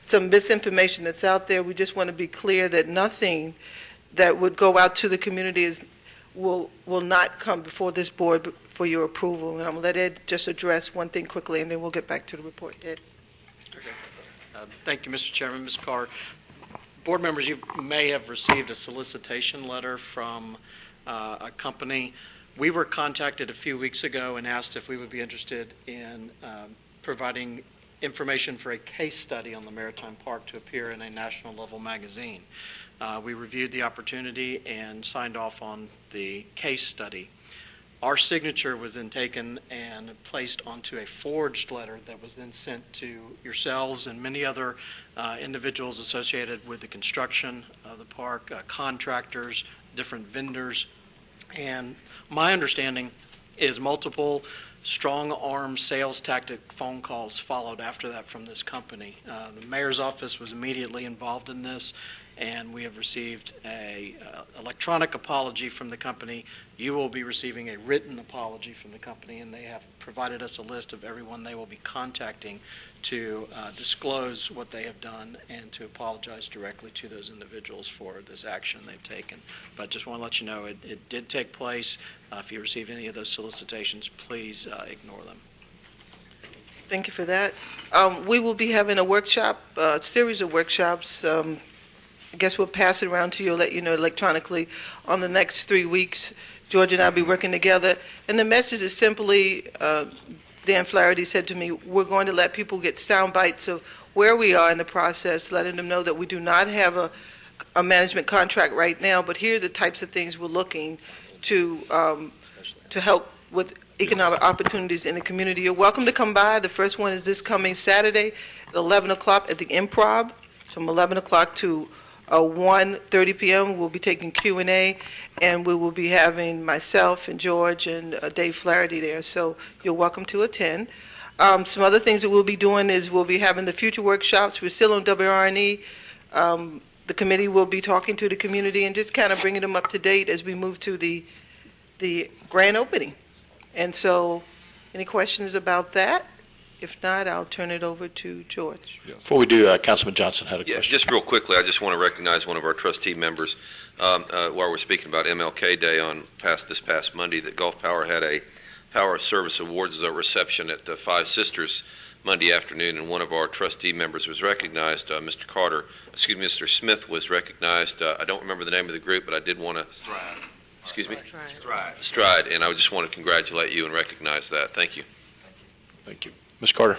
some misinformation that's out there. We just want to be clear that nothing that would go out to the community will not come before this board for your approval. And I'm going to let Ed just address one thing quickly, and then we'll get back to the report. Ed. Thank you, Mr. Chairman. Ms. Carr, board members, you may have received a solicitation letter from a company. We were contacted a few weeks ago and asked if we would be interested in providing information for a case study on the Maritime Park to appear in a national level magazine. We reviewed the opportunity and signed off on the case study. Our signature was then taken and placed onto a forged letter that was then sent to yourselves and many other individuals associated with the construction of the park, contractors, different vendors. And my understanding is multiple strong-arm sales tactic phone calls followed after that from this company. The mayor's office was immediately involved in this, and we have received a electronic apology from the company. You will be receiving a written apology from the company, and they have provided us a list of everyone they will be contacting to disclose what they have done and to apologize directly to those individuals for this action they've taken. But just want to let you know it did take place. If you received any of those solicitations, please ignore them. Thank you for that. We will be having a workshop, a series of workshops. I guess we'll pass it around to you, let you know electronically on the next 3 weeks. George and I will be working together. And the message is simply Dan Flaherty said to me, we're going to let people get sound bites of where we are in the process, letting them know that we do not have a management contract right now, but here are the types of things we're looking to help with economic opportunities in the community. You're welcome to come by. The first one is this coming Saturday at 11 o'clock at the Improv, from 11 o'clock to 1:30 p.m. We'll be taking Q&A, and we will be having myself and George and Dave Flaherty there, so you're welcome to attend. Some other things that we'll be doing is we'll be having the future workshops. We're still on WRNE. The committee will be talking to the community and just kind of bringing them up to date as we move to the grand opening. And so, any questions about that? If not, I'll turn it over to George. Before we do, Councilman Johnson had a question. Just real quickly, I just want to recognize one of our trustee members while we're speaking about MLK Day on this past Monday, that Gulf Power had a Power of Service Awards as a reception at the Five Sisters Monday afternoon, and one of our trustee members was recognized. Mr. Smith was recognized. I don't remember the name of the group, but I did want to. Stride. Excuse me? Stride. And I just want to congratulate you and recognize that. Thank you. Thank you. Ms. Carter.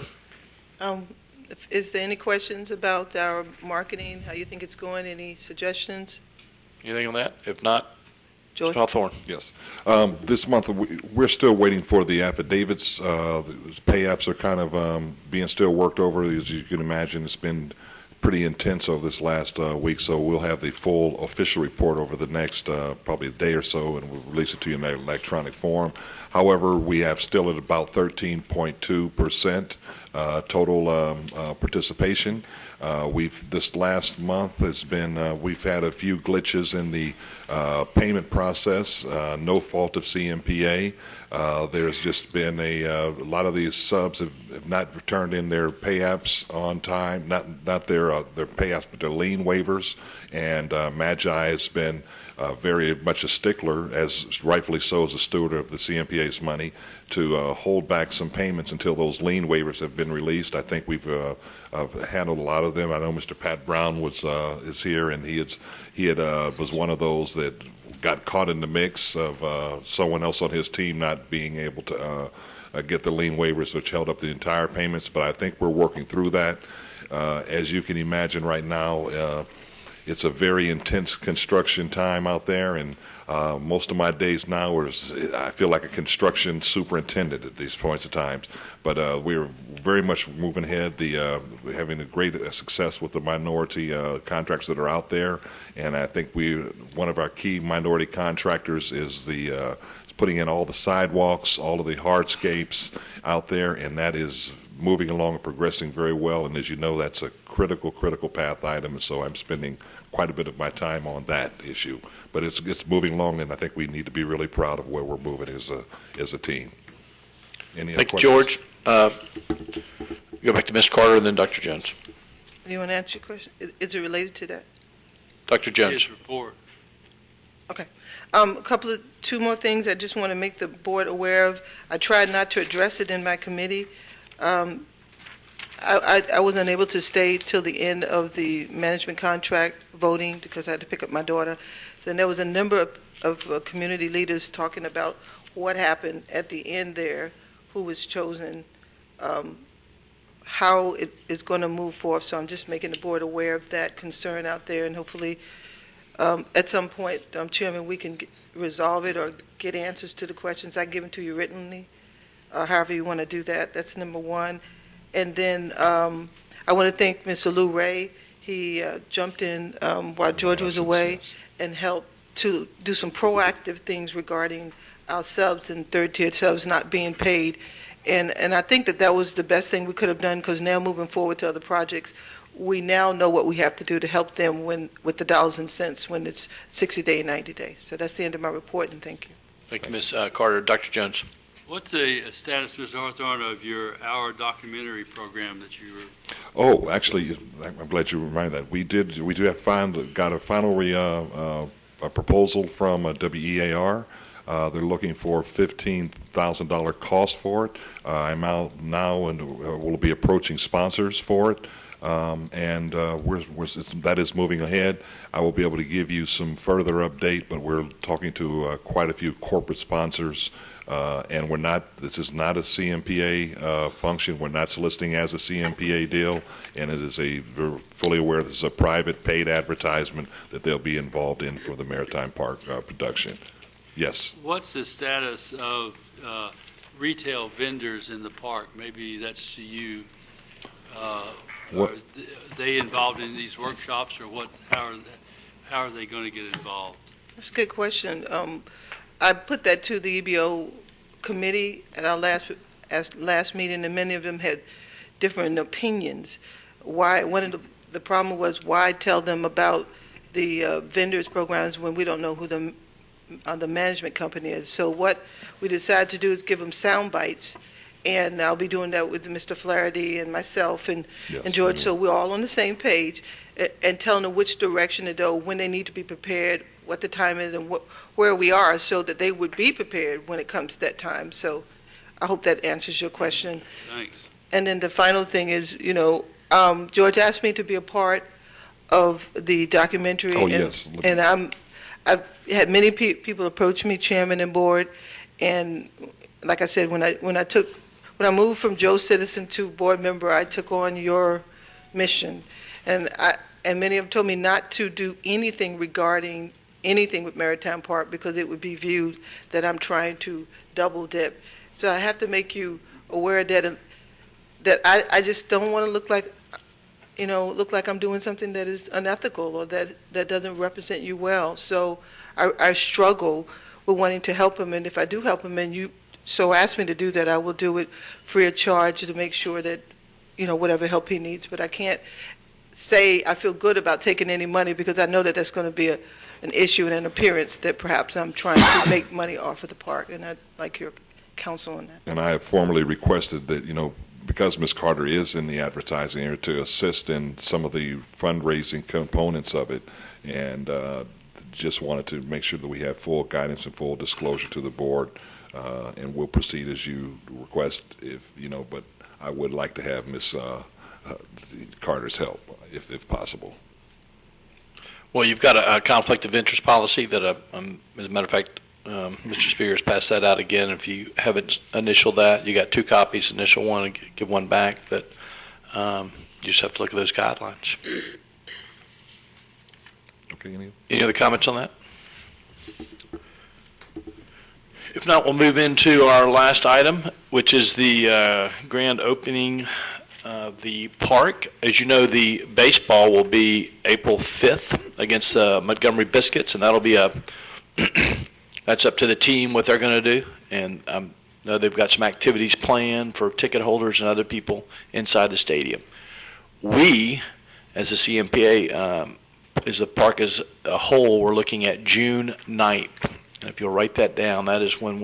Is there any questions about our marketing, how you think it's going, any suggestions? Anything on that? If not, George? Mr. Hawthorne. Yes. This month, we're still waiting for the affidavits. The pay apps are kind of being still worked over. As you can imagine, it's been pretty intense over this last week, so we'll have the full official report over the next probably a day or so, and we'll release it to you in an electronic form. However, we have still at about 13.2% total participation. This last month has been, we've had a few glitches in the payment process, no fault of CMPA. There's just been a lot of these subs have not returned in their pay apps on time, not their pay apps, but their lien waivers. And Magi has been very much a stickler, as rightfully so as a steward of the CMPA's money, to hold back some payments until those lien waivers have been released. I think we've handled a lot of them. I know Mr. Pat Brown is here, and he was one of those that got caught in the mix of someone else on his team not being able to get the lien waivers, which held up the entire payments. But I think we're working through that. As you can imagine right now, it's a very intense construction time out there, and most of my days now I feel like a construction superintendent at these points of times. But we're very much moving ahead. We're having a great success with the minority contractors that are out there, and I think one of our key minority contractors is putting in all the sidewalks, all of the hardscapes out there, and that is moving along and progressing very well. And as you know, that's a critical path item, and so I'm spending quite a bit of my time on that issue. But it's moving along, and I think we need to be really proud of where we're moving as a team. Thank you, George. Go back to Ms. Carter and then Dr. Jones. Anyone answer your question? Is it related to that? Dr. Jones. His report. Okay. Two more things I just want to make the board aware of. I tried not to address it in my committee. I was unable to stay till the end of the management contract voting because I had to pick up my daughter. Then there was a number of community leaders talking about what happened at the end there, who was chosen, how it is going to move forward. So I'm just making the board aware of that concern out there, and hopefully at some point, Chairman, we can resolve it or get answers to the questions. I give them to you writtenly, however you want to do that. That's number one. And then I want to thank Mr. Lou Ray. He jumped in while George was away and helped to do some proactive things regarding our subs and third-tier subs not being paid. And I think that was the best thing we could have done, because now moving forward to other projects, we now know what we have to do to help them with the dollars and cents when it's 60-day and 90-day. So that's the end of my report, and thank you. Thank you, Ms. Carter. Dr. Jones. What's the status, Mr. Hawthorne, of your Our documentary program that you were? Oh, actually, I'm glad you reminded that. We do have got a final a proposal from WEAR. They're looking for $15,000 cost for it. I'm out now and we'll be approaching sponsors for it. That is moving ahead. I will be able to give you some further update, but we're talking to quite a few corporate sponsors And this is not a CMPA function. We're not soliciting as a CMPA deal, and we're fully aware this is a private paid advertisement that they'll be involved in for the Maritime Park production. Yes. What's the status of retail vendors in the park? Maybe that's to you. Are they involved in these workshops, or what? How are they going to get involved? That's a good question. I put that to the EBO committee at our last meeting, and many of them had different opinions. One of the problem was, why tell them about the vendors programs when we don't know who the management company is? So what we decided to do is give them sound bites, and I'll be doing that with Mr. Flaherty and myself and George, so we're all on the same page, and telling them which direction to go, when they need to be prepared, what the time is, and where we are, so that they would be prepared when it comes to that time. So I hope that answers your question. Thanks. And then the final thing is, George asked me to be a part of the documentary. Oh, and, yes. And I've had many people approach me, chairman and board, and like I said, when I moved from Joe Citizen to board member, I took on your mission, and many of them told me not to do anything regarding anything with Maritime Park, because it would be viewed that I'm trying to double dip. So I have to make you aware that I just don't want to look like I'm doing something that is unethical, or that doesn't represent you well. So I struggle with wanting to help him, and if I do help him, and you so ask me to do that, I will do it free of charge to make sure that, whatever help he needs. But I can't say I feel good about taking any money, because I know that that's going to be an issue and an appearance that perhaps I'm trying to make money off of the park, and I'd like your counsel on that. And I have formally requested that, because Ms. Carter is in the advertising area, to assist in some of the fundraising components of it, and just wanted to make sure that we have full guidance and full disclosure to the board, and we'll proceed as you request, but I would like to have Ms. Carter's help, if possible. Well, you've got a conflict of interest policy that, as a matter of fact, Mr. Spears passed that out again. If you haven't initialed that, you got 2 copies, initial one and give one back, but you just have to look at those guidelines. Okay, any other comments on that? If not, we'll move into our last item, which is the grand opening of the park. As you know, the baseball will be April 5th against the Montgomery Biscuits, and that'll be that's up to the team what they're going to do. And I know they've got some activities planned for ticket holders and other people inside the stadium. We, as the CMPA, as the park as a whole, we're looking at June 9th. And if you'll write that down, that is when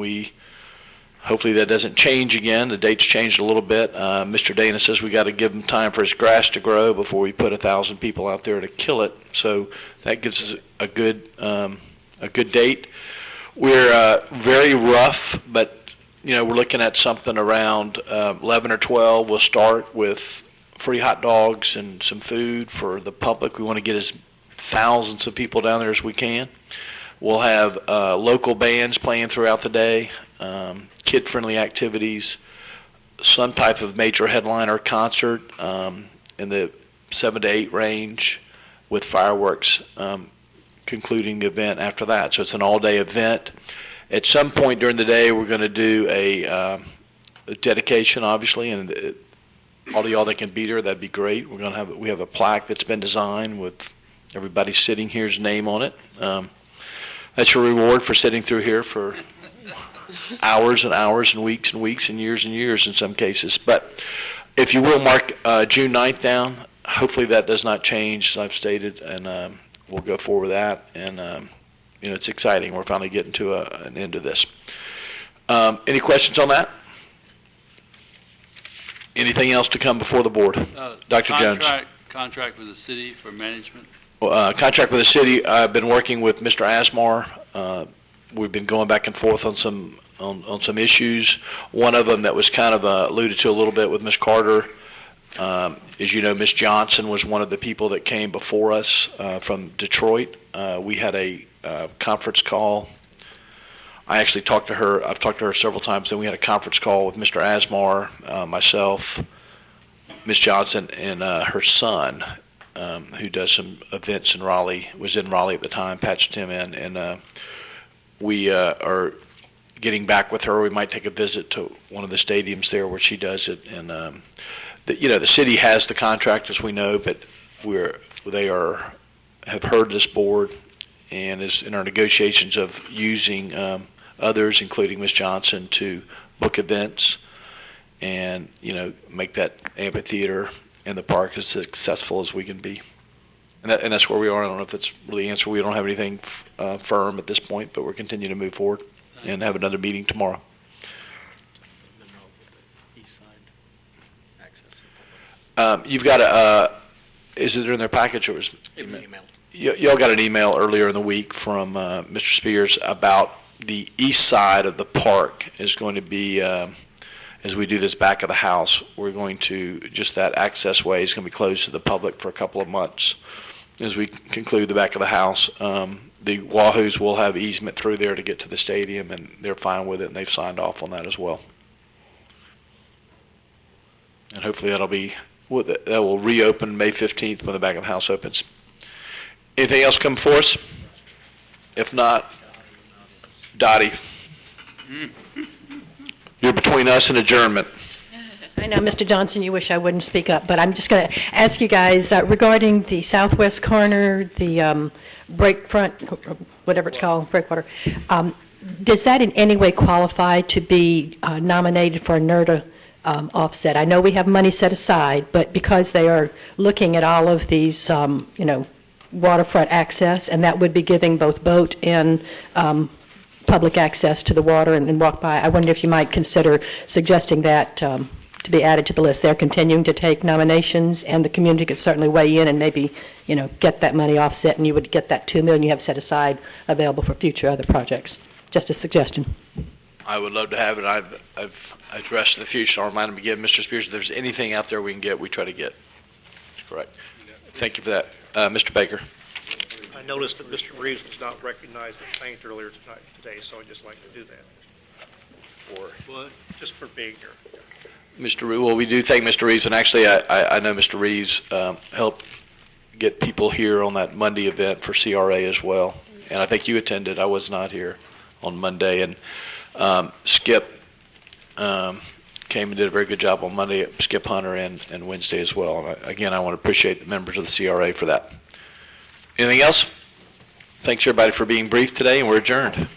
hopefully that doesn't change again. The date's changed a little bit. Mr. Dana says we got to give him time for his grass to grow before we put 1,000 people out there to kill it. So that gives us a good date. We're very rough, but we're looking at something around 11 or 12. We'll start with free hot dogs and some food for the public. We want to get as thousands of people down there as we can. We'll have local bands playing throughout the day, kid-friendly activities, some type of major headliner concert in the 7 to 8 range, with fireworks concluding the event after that. So it's an all-day event. At some point during the day, we're going to do a dedication, obviously, and all of y'all that can be there, that'd be great. We have a plaque that's been designed with everybody sitting here's name on it. That's your reward for sitting through here for hours and hours and weeks and years in some cases. But if you will mark June 9th down, hopefully that does not change, as I've stated, and we'll go forward with that. And it's exciting. We're finally getting to an end of this. Any questions on that? Anything else to come before the board? Dr. Jones. Contract with the city for management? Contract with the city. I've been working with Mr. Asmar. We've been going back and forth on some issues. One of them that was kind of alluded to a little bit with Ms. Carter. As you know, Ms. Johnson was one of the people that came before us from Detroit. We had a conference call I actually talked to her. I've talked to her several times. Then we had a conference call with Mr. Asmar, myself, Ms. Johnson, and her son, who does some events in Raleigh, was in Raleigh at the time, patched him in, and we are getting back with her. We might take a visit to one of the stadiums there where she does it. And the city has the contract, as we know, but have heard this board and is in our negotiations of using others, including Ms. Johnson, to book events and make that amphitheater in the park as successful as we can be. And that's where we are. I don't know if that's really the answer. We don't have anything firm at this point, but we're continuing to move forward and have another meeting tomorrow. You've got is it in their package or was It was emailed. Y'all got an email earlier in the week from Mr. Spears about the east side of the park is going to be, as we do this back of the house, we're going to, just that access way is going to be closed to the public for a couple of months as we conclude the back of the house. The Wahoos will have easement through there to get to the stadium, and they're fine with it, and they've signed off on that as well. And hopefully that will reopen May 15th when the back of the house opens. Anything else come for us? If not, Dottie, you're between us and adjournment. I know, Mr. Johnson, you wish I wouldn't speak up, but I'm just going to ask you guys regarding the southwest corner, the breakfront, whatever it's called, breakwater. Does that in any way qualify to be nominated for a NERDA offset? I know we have money set aside, but because they are looking at all of these, waterfront access, and that would be giving both boat and public access to the water and walk by. I wonder if you might consider suggesting that to be added to the list. They're continuing to take nominations, and the community could certainly weigh in and maybe, get that money offset, and you would get that $2 million you have set aside available for future other projects. Just a suggestion. I would love to have it. I've addressed the future. I'll remind him again, Mr. Spears, if there's anything out there we can get, we try to get. That's correct. Thank you for that. Mr. Baker. I noticed that Mr. Reeves was not recognized at Paint earlier today, so I'd just like to do that. Just for being here. Mr. Reeves, well, we do thank Mr. Reeves, and actually I know Mr. Reeves helped get people here on that Monday event for CRA as well, and I think you attended. I was not here on Monday, and Skip came and did a very good job on Monday, Skip Hunter, and Wednesday as well. And again, I want to appreciate the members of the CRA for that. Anything else? Thanks, everybody, for being brief today, and we're adjourned.